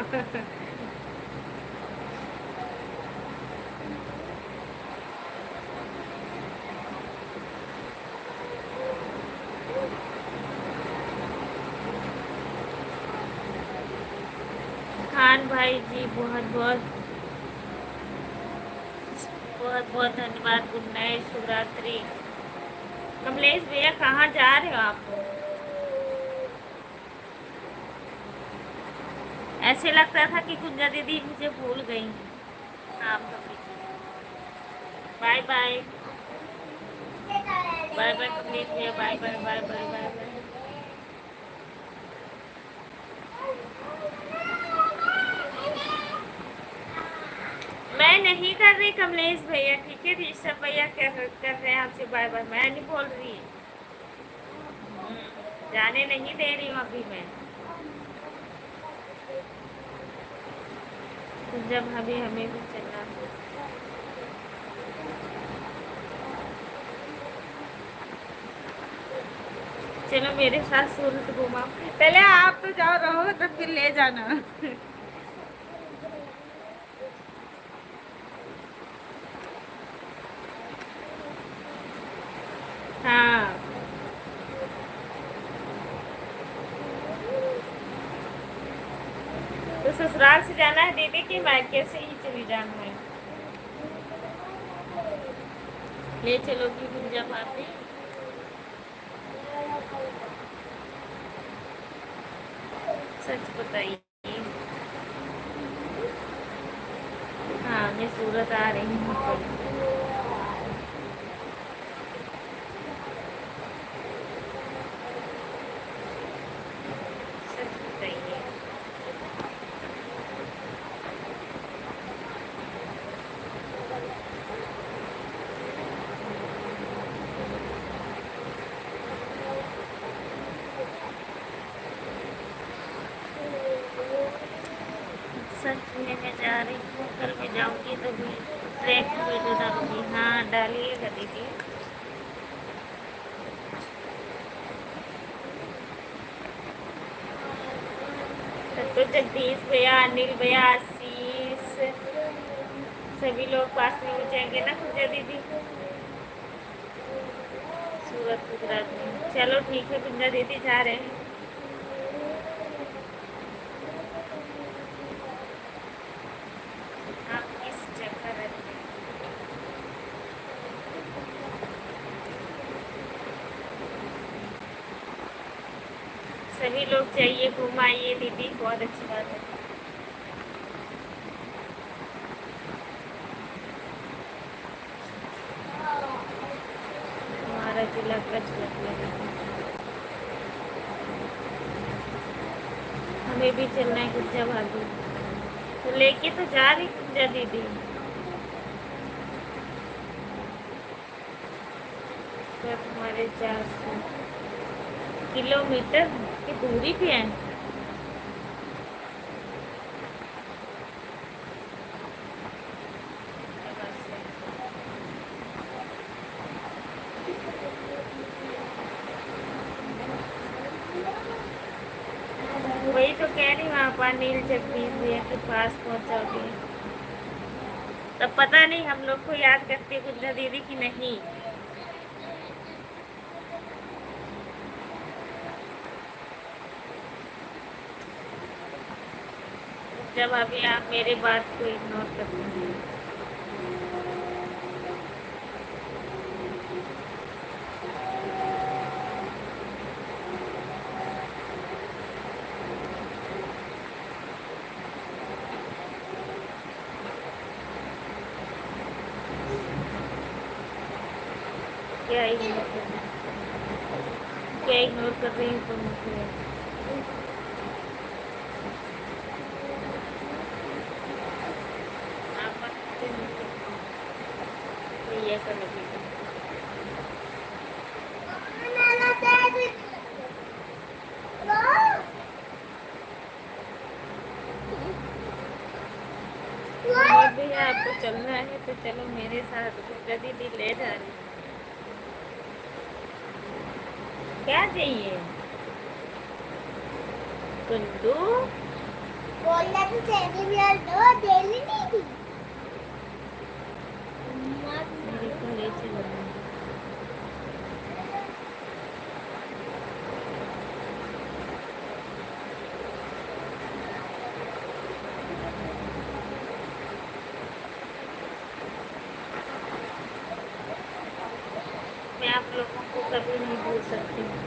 खान भाई जी, बहुत बहुत बहुत बहुत धन्यवाद। गुड नाइट, शुभ रात्रि। कमलेश भैया कहाँ जा रहे हो आप? ऐसे लगता था कि गुंजा दीदी मुझे भूल गई। आप bye bye. Bye bye Kamlesh भैया, bye bye bye bye bye bye. मैं नहीं कर रही कमलेश भैया, ठीक है। ऋषभ भैया कर रहे हैं आपसे बाय बाय, मैं नहीं बोल रही। जाने नहीं दे रही हूँ अभी मैं। तो जब हमें भी चलना है। चलो मेरे साथ सूरत घुमाओ। पहले आप तो जाओ, रहो तो फिर ले जाना। हाँ, तो ससुराल से जाना है दीदी कि मायके से ही चली जाना है? ले चलोगी गुंजा भाभी? सच बताइए। हाँ, मैं सूरत आ रही हूँ कल। सच बताइए। सच में मैं जा रही हूँ, कल मैं जाऊँगी तो भी डायरेक्ट वीडियो डालूंगी। हाँ डालिएगा दीदी। तो जगदीश भैया, अनिल भैया, आशीष, सभी लोग पास में हो जाएंगे ना पूजा दीदी। सूरत गुजरात में, चलो ठीक है पूजा दीदी, जा रहे हैं। आप किस जगह रहते हैं? सभी लोग चाहिए, घुमाइए दीदी, बहुत अच्छी बात है। हमारा जिला कच्छ लगेगा। हमें भी चलना है गुंजा भाभी, तो लेके तो जा रही गुंजा दीदी। तो हमारे 400 किलोमीटर की दूरी पे है। वही तो कह रही हूँ, आप अनिल जगदीश भैया के पास पहुँचोगे तब पता नहीं हम लोग को याद करती गुंजा दीदी की नहीं। अच्छा भाभी, आप मेरे बात को इग्नोर करते हैं। क्या इग्नोर कर रहे हैं? क्या इग्नोर कर रही हूँ तुम मुझे? आप बात ये करोगे। और भैया आपको चलना है तो चलो मेरे साथ, दुर्गा दीदी ले जा रही है। क्या चाहिए कुंदू? बोल रहा तो टेडी बियर दो, डेली नहीं दी। मेरे को ले चलो। मैं आप लोगों को कभी नहीं भूल सकती हूँ,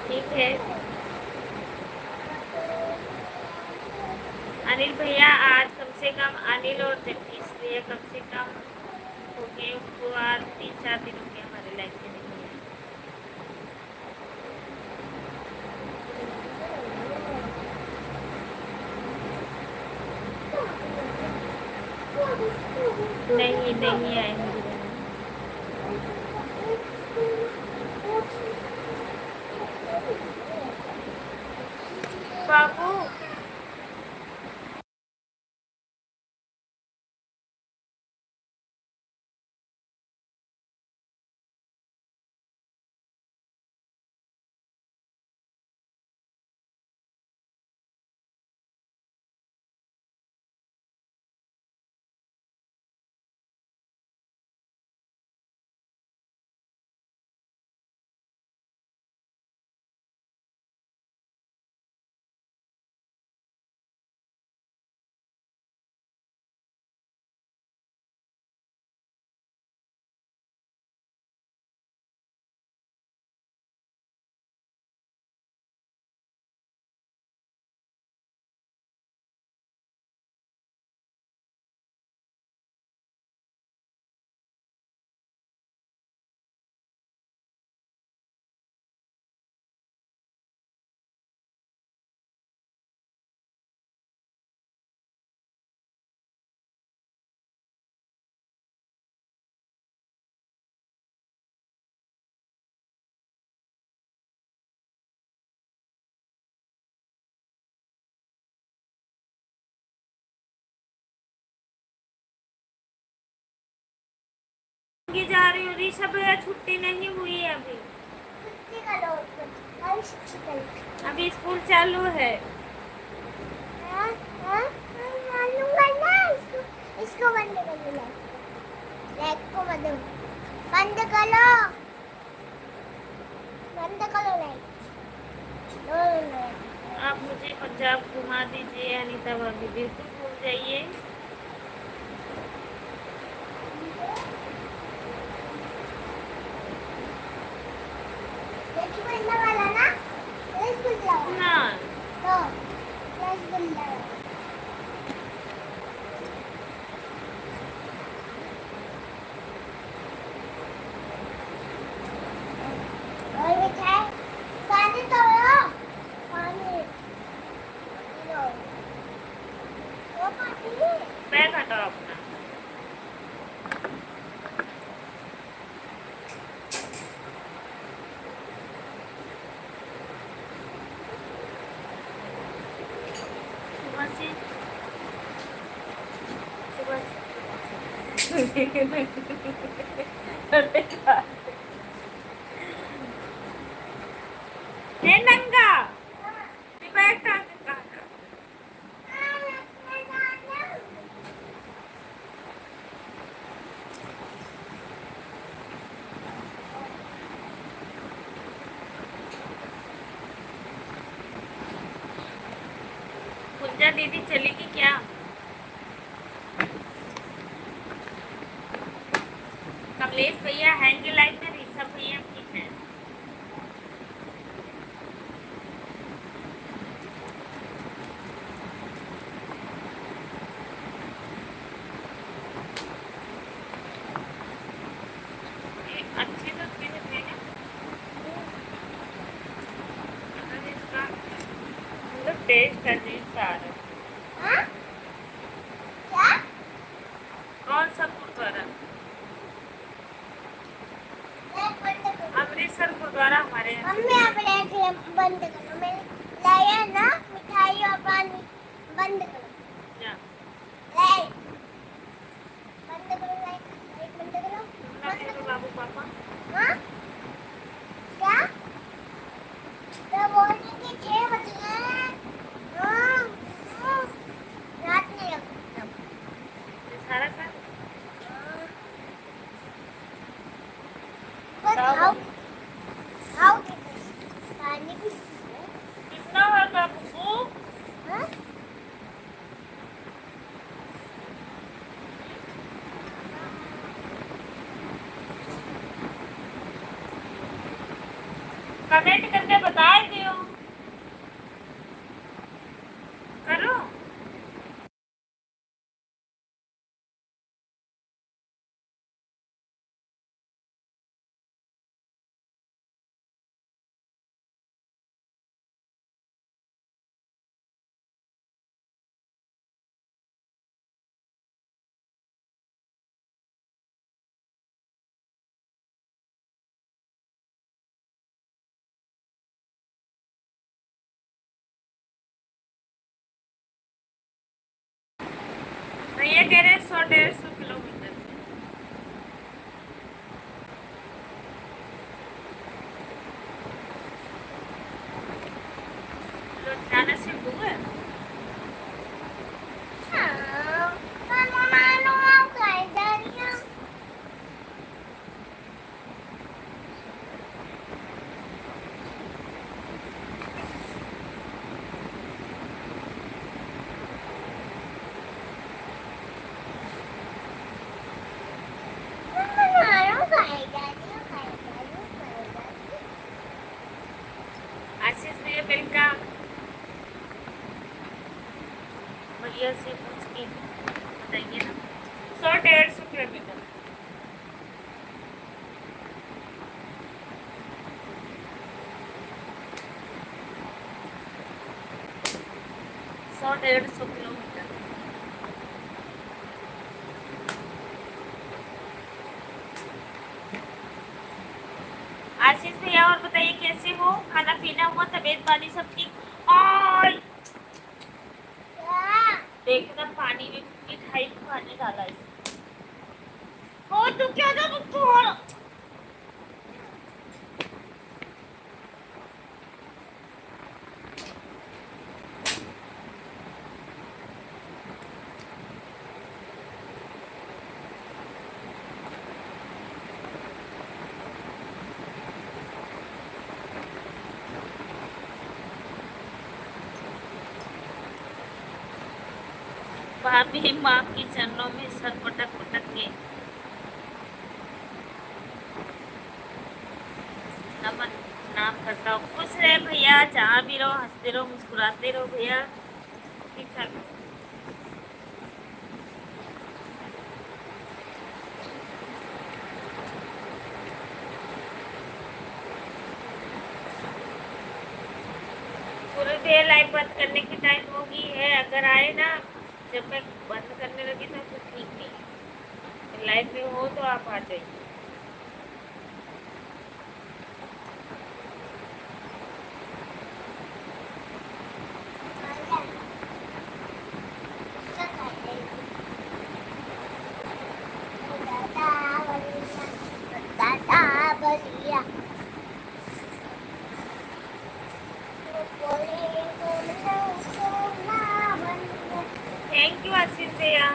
ठीक है? अनिल भैया आज कम से कम अनिल और जगदीश भैया कम से कम हो गए, उनको आज 3-4 दिन हो गए हमारे लाइफ में नहीं है। नहीं नहीं आए मेरे घर। बाबू ये जा रही हूँ ऋषा भैया, छुट्टी नहीं हुई है अभी। छुट्टी करो उसको, और छुट्टी करो। अभी स्कूल चालू है। हाँ, हाँ, मानूंगा ना इसको। इसको बंद कर दो, लाइट को बंद करो, बंद करो लाइट। आप मुझे पंजाब घुमा दीजिए अनीता भाभी, बिल्कुल भूल जाइए। रसगुल्ला वाला ना, रसगुल्ला वाला। ना तो रसगुल्ला वाला। और मिठाई, पानी तोड़ो, पानी लो। वो पानी बैग हटाओ अपना। ये नंगा ये बैग टांग के कहाँ था? पूजा दीदी चलेगी क्या? कमलेश भैया हैंगे लाइफ में, ऋषभ भैया ठीक है। अच्छी तो थी है ना, अगर इसका मतलब टेस्ट अजीब सा आ रहा है। हाँ? क्या? कौन सा गुरुद्वारा? लाइट बंद करो। अमृतसर गुरुद्वारा हमारे यहाँ से। मम्मी आप लाइट बंद करो। मैं लाया ना मिठाई और पानी। बंद करो क्या? लाइट। बंद करो लाइट। लाइट बंद करो। अपना बंद कह दो करो। बाबू पापा। हाँ? क्या? तो बोलने के 6 बज गए हैं। हाँ, हाँ। रात नहीं लगता। ये सारा खा हाँ। बस बताओ खाओ। बाबू। खाओ के बस। पानी भी पियो। कितना होगा बुबू? हाँ? कमेंट करके बता दियो। करो। भैया कह रहे 100-150 किलोमीटर। लुधियाना से दूर है। हाँ। मानो मानो आप खाए जा रही हो। मानो खाए जा रही हो, खाए जा रही हो, खाए जा रही हो। आशीष भैया वेलकम। भैया से पूछ के बताइए ना। 100-150 किलोमीटर। 100-150 किलोमीटर। आशीष भैया और बताइए कैसे हो? खाना पीना हुआ, तबीयत पानी सब ठीक? और क्या? देखना पानी में मिठाई पानी डाला है। हो तू क्या था छोड़। भाभी माँ के चरणों में सर पटक पटक के नमन नाम करता हूँ। खुश रहे भैया, जहाँ भी रहो हंसते रहो मुस्कुराते रहो भैया। ठीक ठाक। सूरज भैया लाइव बंद करने की टाइम होगी है, अगर आए ना जब मैं बंद करने लगी था तो ठीक नहीं। लाइव में हो तो आप आ जाइए। दादा बलिया। थैंक यू आशीष भैया।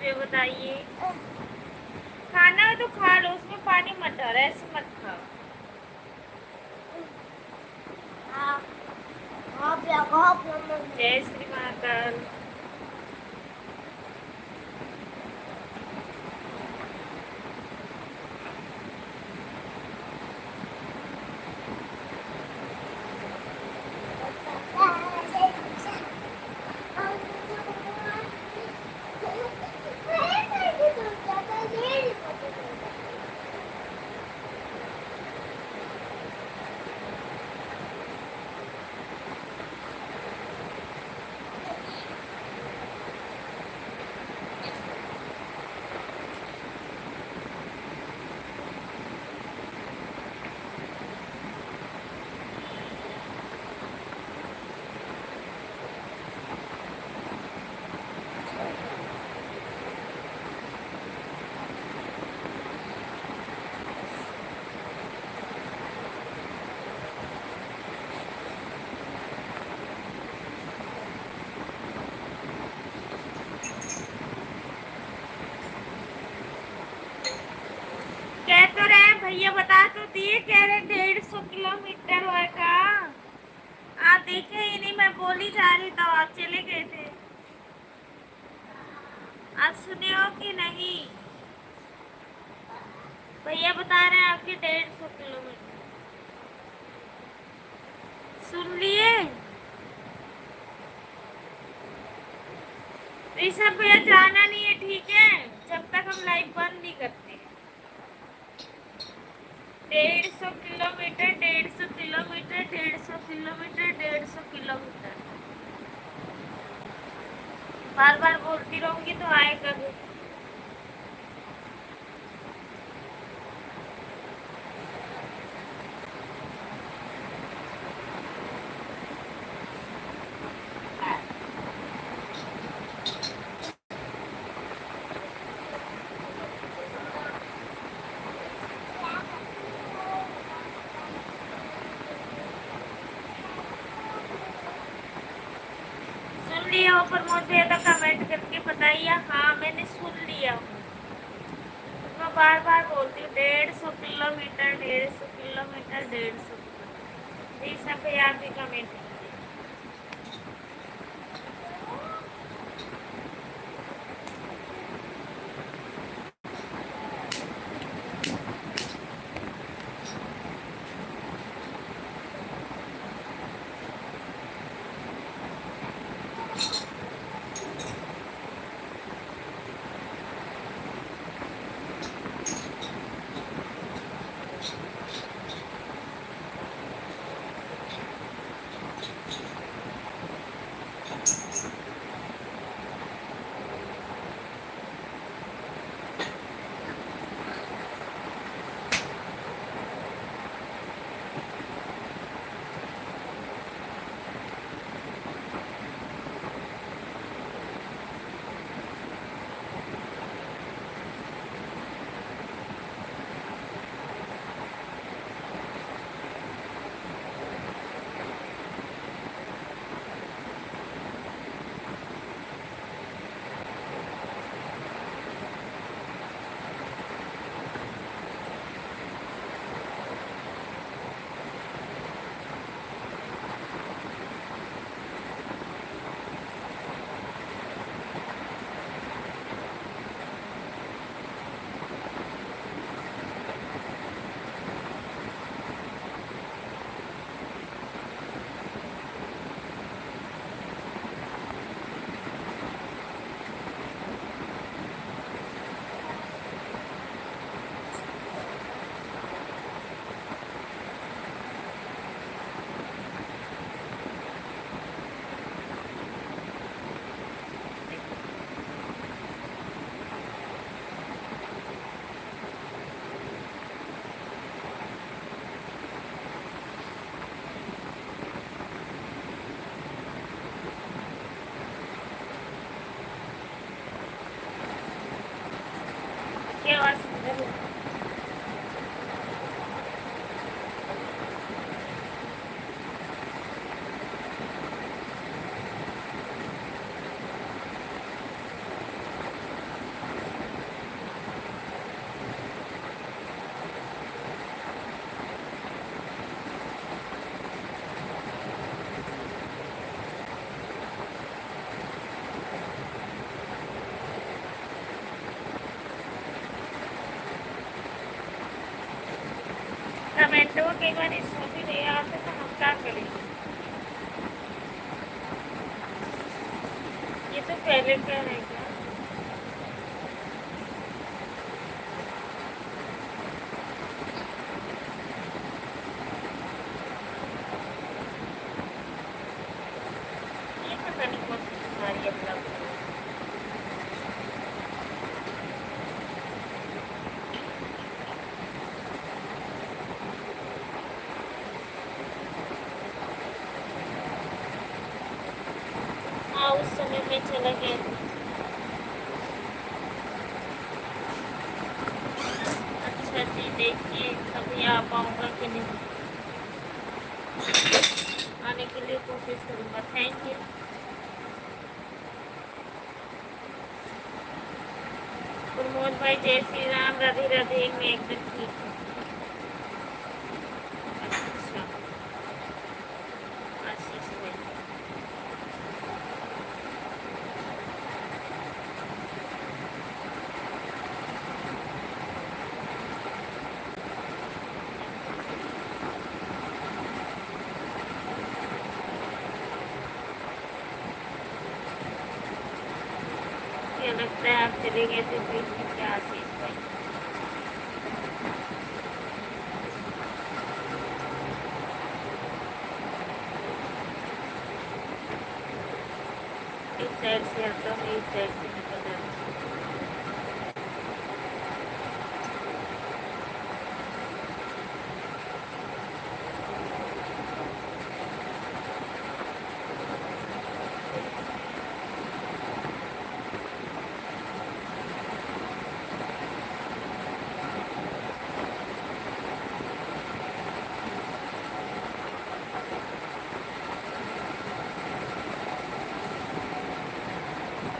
पे बताइए। खाना है तो खा लो, उसमें पानी मत डालो, ऐसे मत खाओ। जय श्री महाकाल। कह तो रहे भैया, बता तो दिए, कह रहे 150 किलोमीटर होगा। आप देखे ही नहीं, मैं बोली जा रही तो आप चले गए थे। आप सुने हो कि नहीं? भैया बता रहे हैं आपके 150 किलोमीटर। सुन लिए? ऋषभ भैया जाना नहीं है, ठीक है, जब तक हम लाइव बंद नहीं करते। 150 किलोमीटर, 150 किलोमीटर, 150 किलोमीटर, 150 किलोमीटर। बार बार बोलती रहूंगी तो आएगा भी। सुन लिया हो प्रमोद भैया तो कमेंट करके बताइए। हाँ मैंने सुन लिया हूँ। मैं बार बार बोलती हूँ 150 किलोमीटर, 150 किलोमीटर, 150। ये सब भैया भी कमेंट। क्या आवाज सुन रहे हो? तो कई बार इसमें भी नहीं आते तो हम क्या करें। ये तो पहले क्या है क्या। ये पता नहीं कौन सी बीमारी है मतलब। हाँ उस समय में चला गया था। अच्छा जी देखिए कभी आ पाऊँगा कि नहीं, आने के लिए कोशिश करूँगा। Thank you. प्रमोद भाई जय श्री राम, राधे राधे। मैं एकदम ठीक हूँ। अच्छा आशीष भाई क्या लगता है आप चले गए थे बीच में क्या आशीष भाई। इस साइड से आता हूँ इस साइड से निकल जाता हूँ।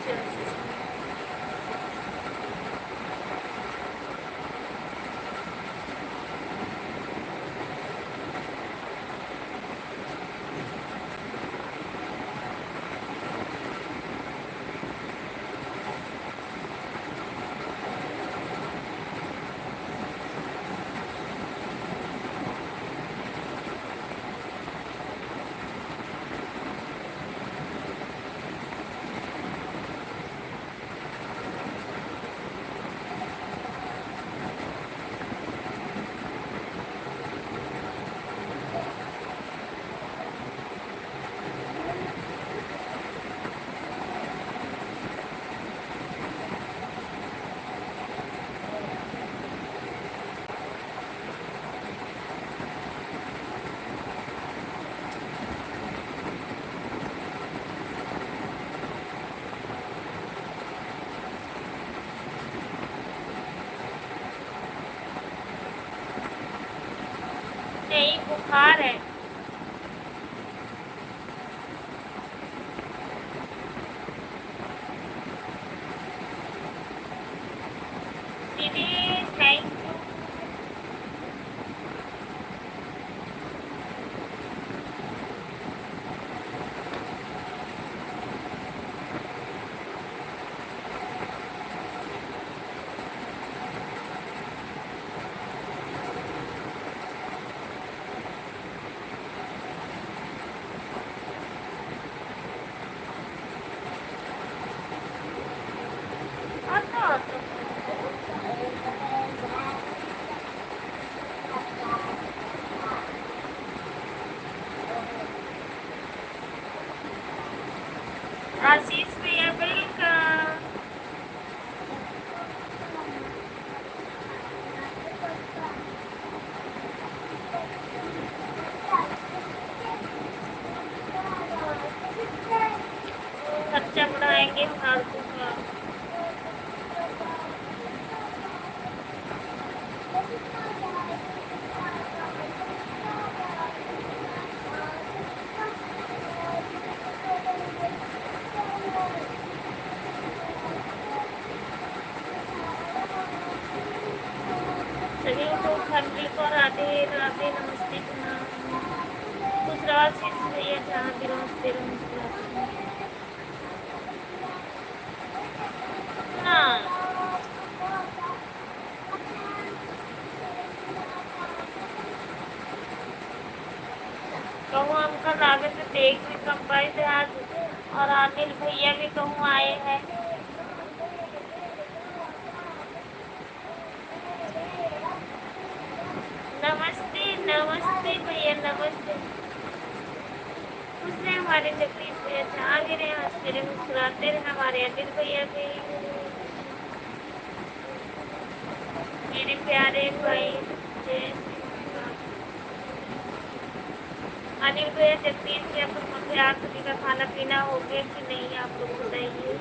चलो आशीष भाई। नहीं बुखार है। दीदी थैंक यू। आता आता आशीष भैया वेलकम। खर्चा बढ़ाएंगे फालतू का। सभी यूट्यूब फैमिली को राधे राधे नमस्ते प्रणाम। खुश रहो आशीष भैया जहाँ भी रहो हंसते रहो मुस्कुराते रहो। ना कंबाइन थे आज। और अनिल भैया भी कहूँ आए हैं। नमस्ते नमस्ते भैया नमस्ते। खुश रहे हमारे जगदीश भैया, जहाँ भी रहे हंसते रहे मुस्कुराते रहे हमारे अनिल भैया भी। मेरे प्यारे भाई जय श्री कृष्ण। अनिल भैया जगदीश भैया प्रमोद भैया, आप सभी का खाना पीना हो गया कि नहीं आप लोग बताइए।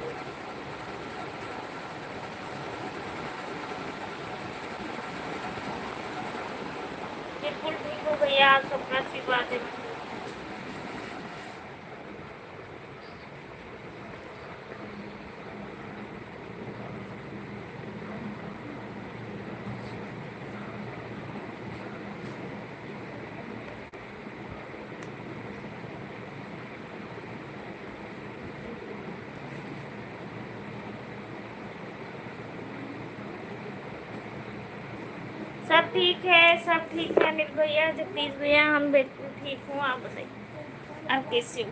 बिल्कुल ठीक हो भैया, आप सबका आशीर्वाद है। सब ठीक है, सब ठीक है अनिल भैया जगदीश भैया, हम बिल्कुल ठीक हूँ। आप बताइए आप कैसे हो।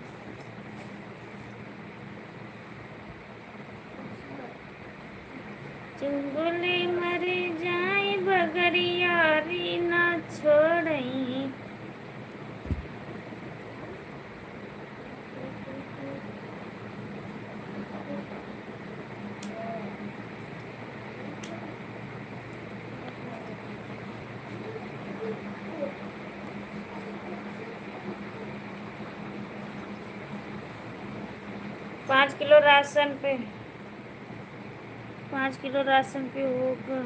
चुंगले मरे जाए बगर यारी ना छोड़ई। 5 किलो राशन पे 5 किलो राशन पे होगा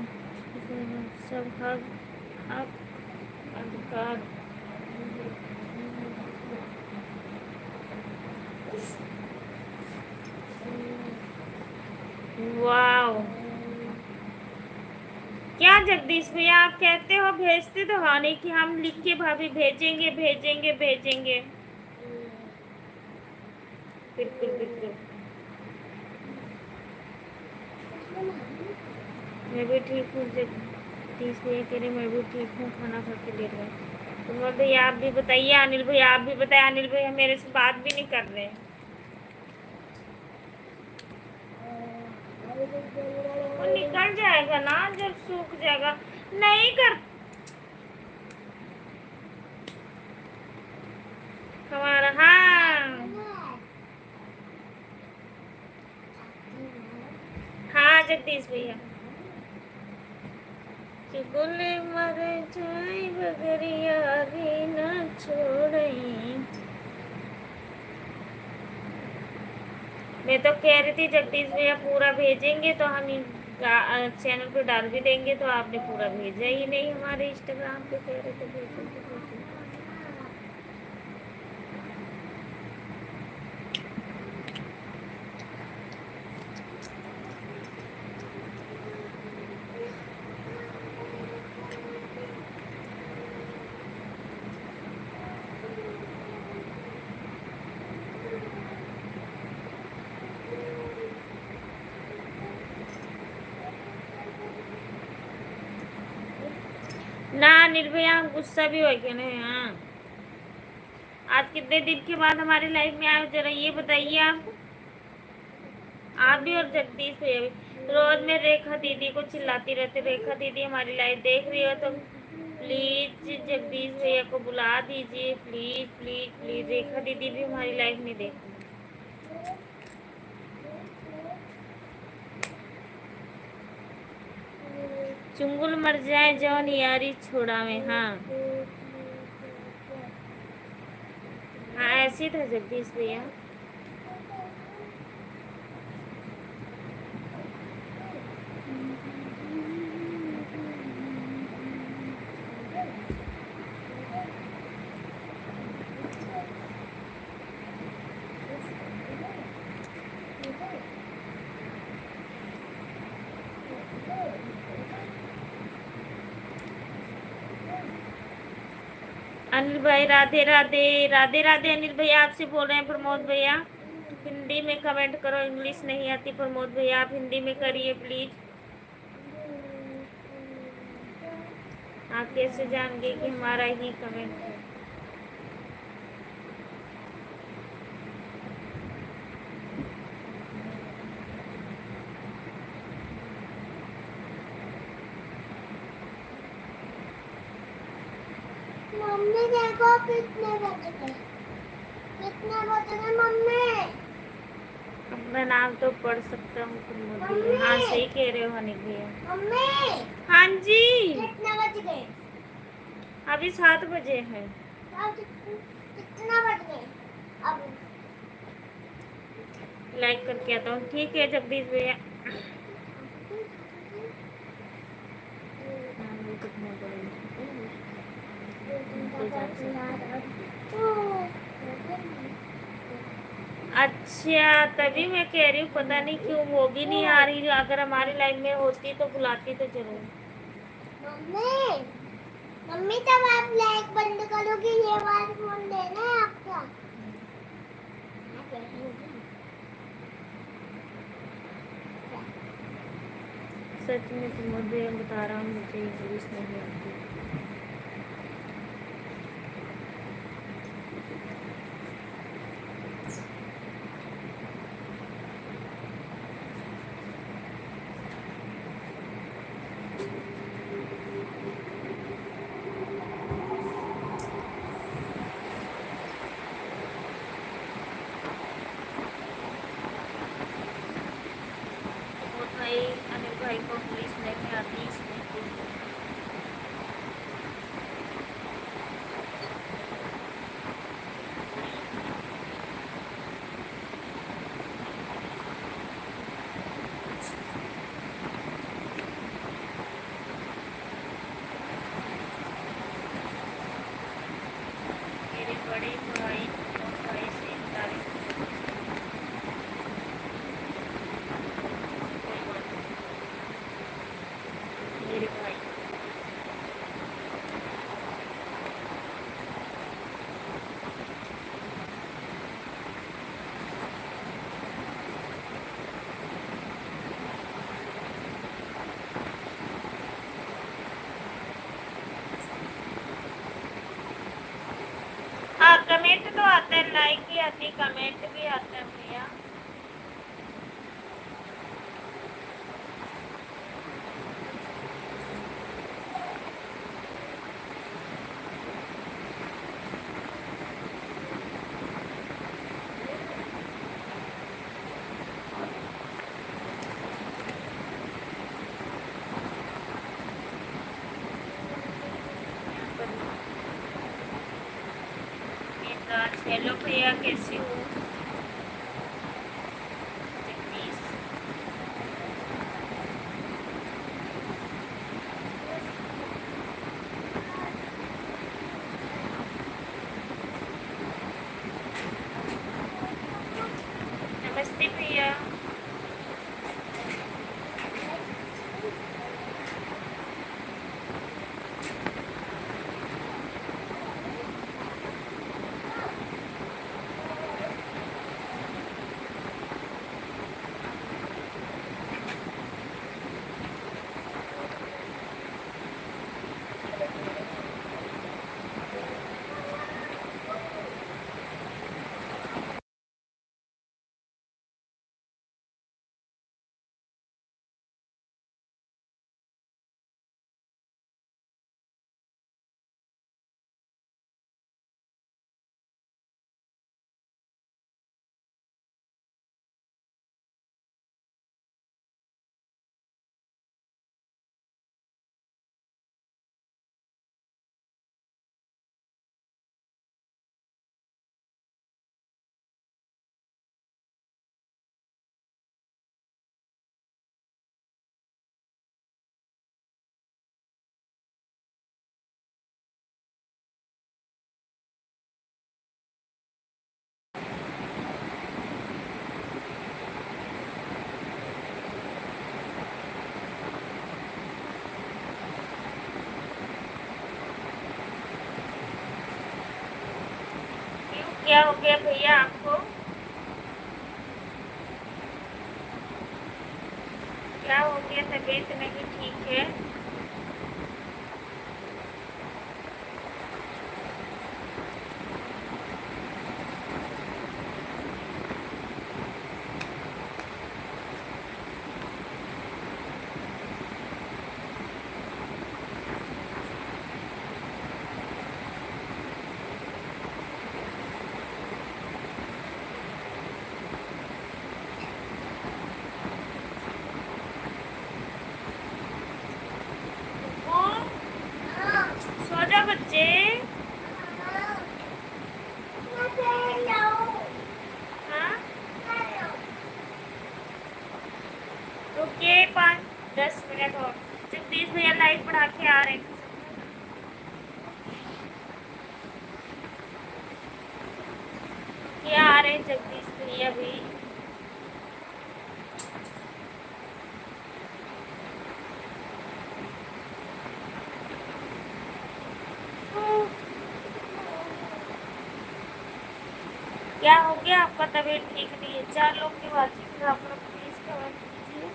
सब हक अधिकार। वाओ, क्या जगदीश भैया आप कहते हो, भेजते तो हो नहीं कि हम लिख के भाभी भेजेंगे भेजेंगे भेजेंगे। बिल्कुल बिल्कुल, मैं भी ठीक हूँ जगदीश भैया कह रहे मैं भी ठीक हूँ, खाना खा के लेट गए। तो भैया आप भी बताइए, अनिल भैया आप भी बताइए। अनिल भैया मेरे से बात भी नहीं कर रहे हैं। वो निकल जाएगा ना जब सूख जाएगा। नहीं कर हमारा, हाँ हाँ जगदीश भैया। चुगले मर जाए बगरिया रे न छोड़ई। मैं तो कह रही थी जगदीश भैया पूरा भेजेंगे तो हम चैनल पे डाल भी देंगे, तो आपने पूरा भेजा ही नहीं। हमारे इंस्टाग्राम पे कह रहे थे भेजेंगे भेजेंगे। ना निर्भया गुस्सा भी हो गया ना। हाँ, आज कितने दिन के बाद हमारी लाइफ में आए जरा ये बताइए आप भी और जगदीश भैया भी। रोज मैं रेखा दीदी को चिल्लाती रहती, रेखा दीदी हमारी लाइफ देख रही हो तो प्लीज जगदीश भैया को बुला दीजिए, प्लीज प्लीज प्लीज। रेखा दीदी भी हमारी लाइफ में देख। चुंगुल मर जाए जौन यारी छोड़ा में। हाँ हाँ ऐसे था जगदीश भैया। अनिल भाई राधे राधे राधे राधे। अनिल भैया आपसे बोल रहे हैं प्रमोद भैया, हिंदी में कमेंट करो, इंग्लिश नहीं आती। प्रमोद भैया आप हिंदी में करिए प्लीज। आप कैसे जान गए कि हमारा ही कमेंट है। मम्मी देखो कितने बज गए, कितने बज गए मम्मी। अपना नाम तो पढ़ सकता हूँ तुम मुझे। मम्मी। हाँ सही कह रहे हो हनी भैया। मम्मी हाँ जी कितने बज गए? अभी 7 बजे है। अब कितना बज गए अब? लाइक करके आता हूँ। ठीक है जगदीश भैया। अच्छा तभी मैं कह रही हूँ पता नहीं क्यों वो भी नहीं आ रही। अगर हमारी लाइफ में होती तो बुलाती तो जरूर। मम्मी मम्मी तब आप लाइट बंद करोगे, ये वाला फोन देना है आपका। सच में तुम मुझे बता रहा हूँ मुझे इंग्लिश नहीं आती। और भाई अनिल भाई को इंग्लिश नहीं आती इसमें मेरे बड़े भाई और भाई से तारीफ कोई बात नहीं। मेरे भाई हाँ कमेंट तो आता है, लाइक भी आती, कमेंट भी आता है भैया। हेलो भैया कैसे हो? जगदीश नमस्ते भैया। क्यों क्या हो गया भैया आपको? क्या हो गया? तबीयत नहीं ठीक है? ओके 5-10 मिनट और। जगदीश भैया लाइट बढ़ा के आ रहे हैं। क्या आ रहे हैं जगदीश भैया भी। क्या हो गया आपका? तबीयत ठीक नहीं है? 4 लोग की बातचीत में आप लोग प्लीज कमेंट कीजिए।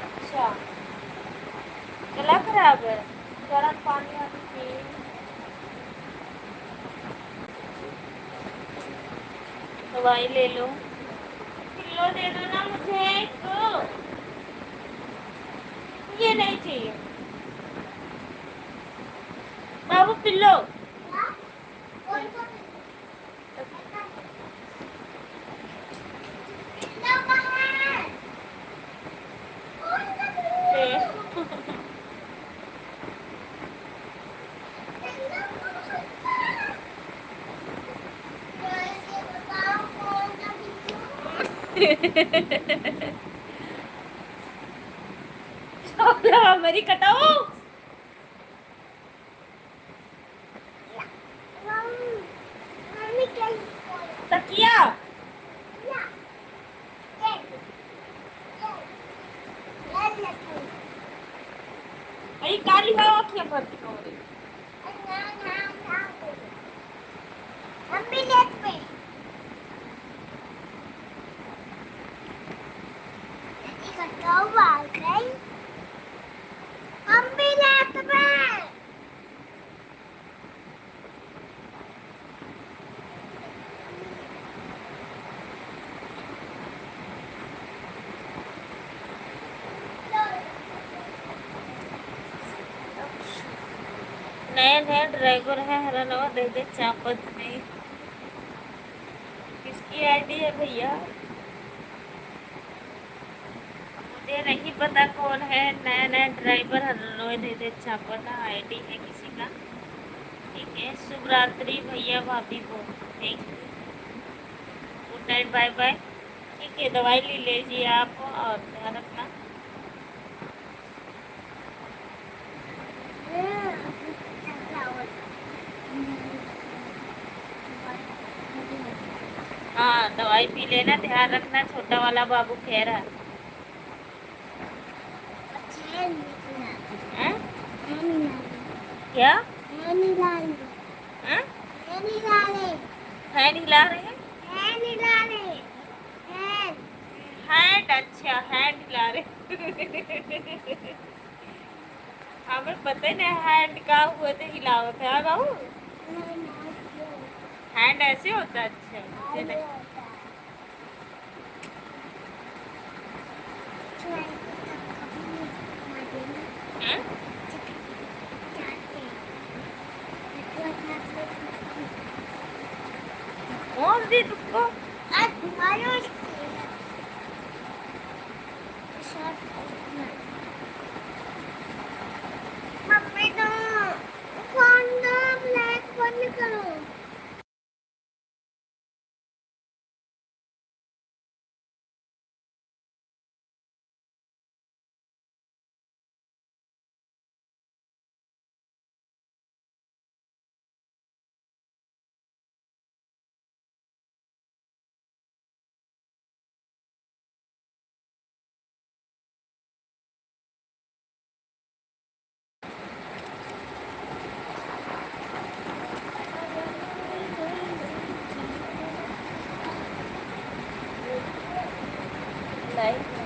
अच्छा, गला खराब है? गर्म पानी आनी चाहिए। दवाई ले लो। पिल्लो दे दो ना मुझे एक। ये नहीं चाहिए बाबू पिल्लो। हाँ? कौन सा पिल्ला कहाँ है? कौन सा ले। पिल्लू? पिल्ला कहाँ है? जल्दी बताओ कौन सा पिल्लू? मेरी कटाओ। मम्मी क्या तकिया। अरे काली बाबा क्या करती हो रे? नया नया ड्राइवर है हरनवा दे दे चापत में। किसकी आईडी है भैया? मुझे नहीं पता कौन है। नया नया ड्राइवर हरनवा दे दे चापत आईडी है किसी का। ठीक है, शुभ रात्रि भैया भाभी को। Thank you, good night, bye bye. ठीक है, दवाई ले लीजिए आप और ध्यान रखना। हाँ, दवाई पी लेना, ध्यान रखना। छोटा वाला बाबू कह रहा है। हैं? क्या? फैन हिला रहे हैं? हैंड? अच्छा, हैंड हिला रहे। हमें पता ही नहीं हैंड का हुआ तो हिलावत है। हाँ बाबू, हैंड ऐसे होता है? अच्छा, मुझे नहीं। हैं? कौन दी तुमको? मम्मी तो फोन दो, ब्लैक बंद करो। लाइट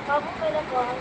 बाबू मेरा बहुत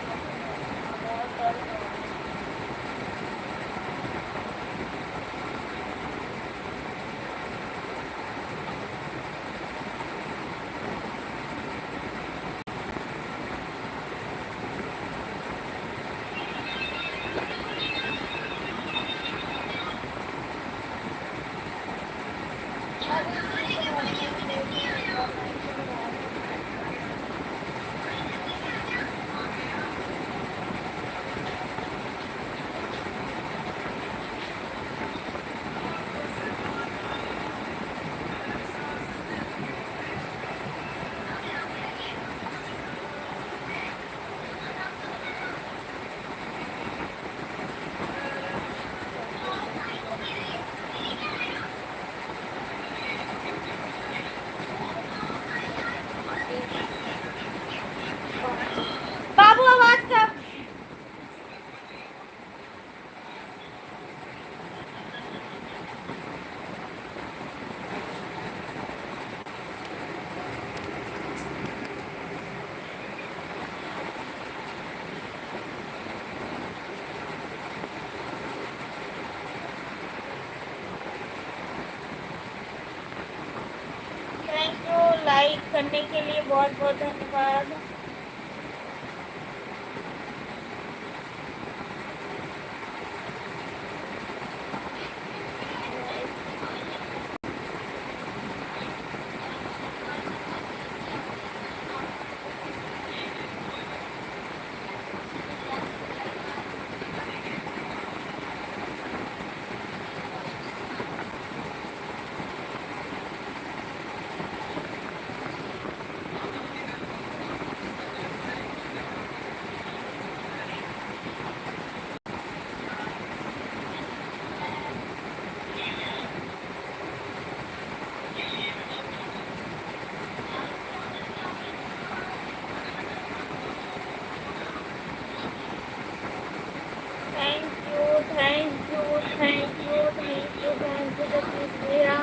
करने के लिए बहुत बहुत धन्यवाद। Thank you, thank you, thank you, thank you, thank you Jagdish भैया।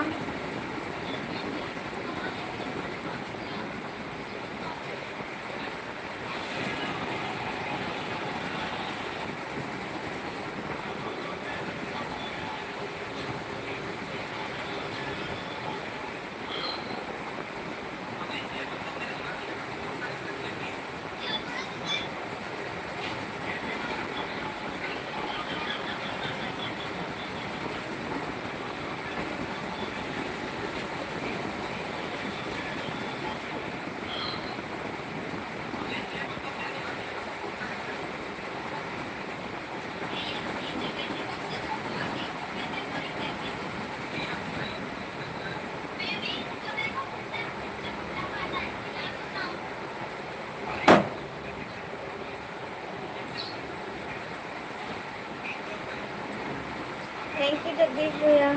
थैंक यू जगदीश भैया।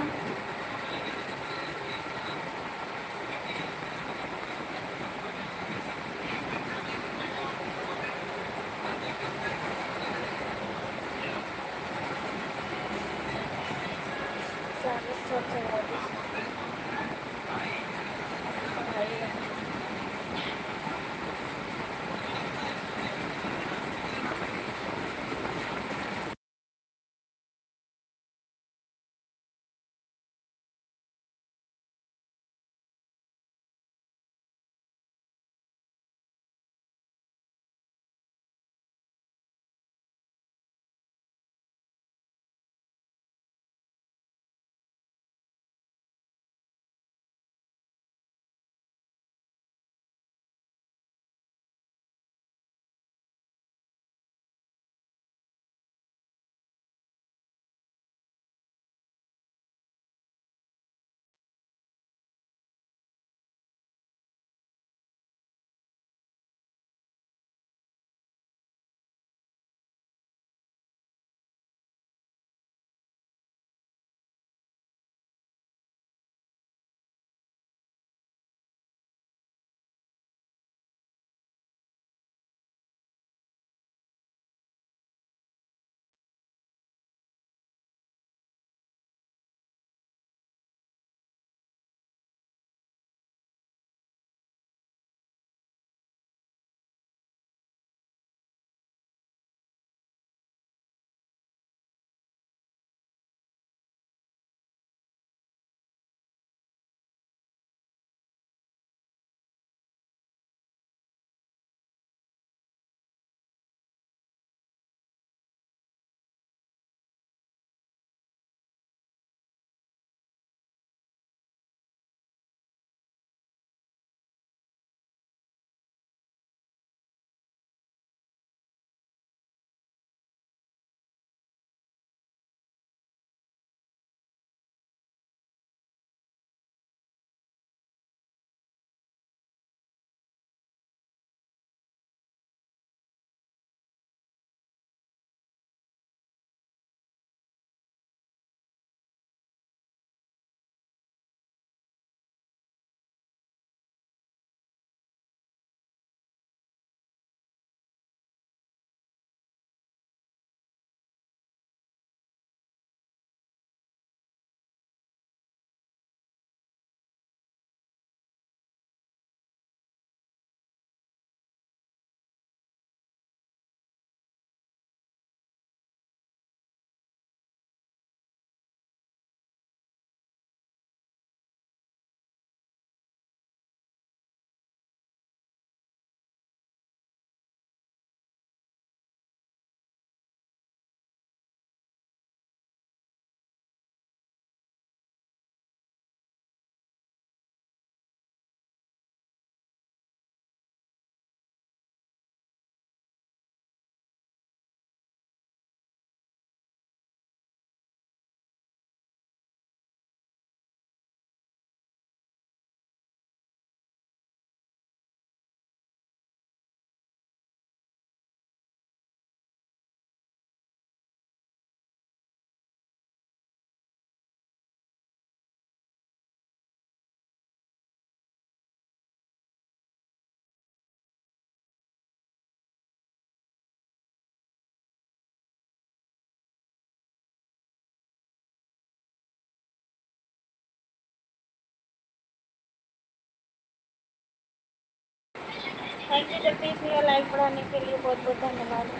थैंक यू जगदीश भैया लाइक बढ़ाने के लिए, बहुत बहुत धन्यवाद।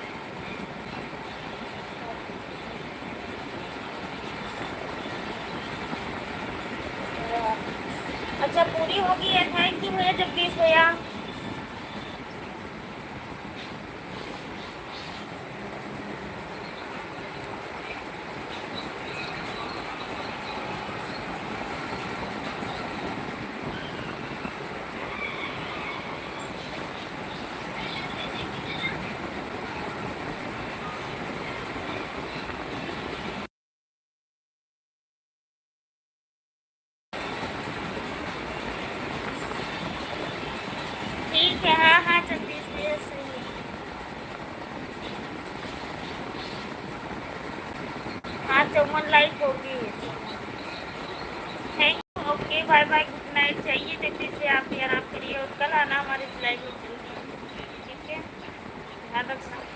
अच्छा पूरी होगी है, थैंक यू भैया जगदीश भैया। ठीक है, हाँ हाँ जगदीश भैया सही है। हाँ 54 लाइक होगी। Thank you, okay bye bye, good night. चाहिए जगदीश भैया आप भी आराम करिए और कल आना हमारे लाइव में जल्दी, ठीक है, ध्यान रखना।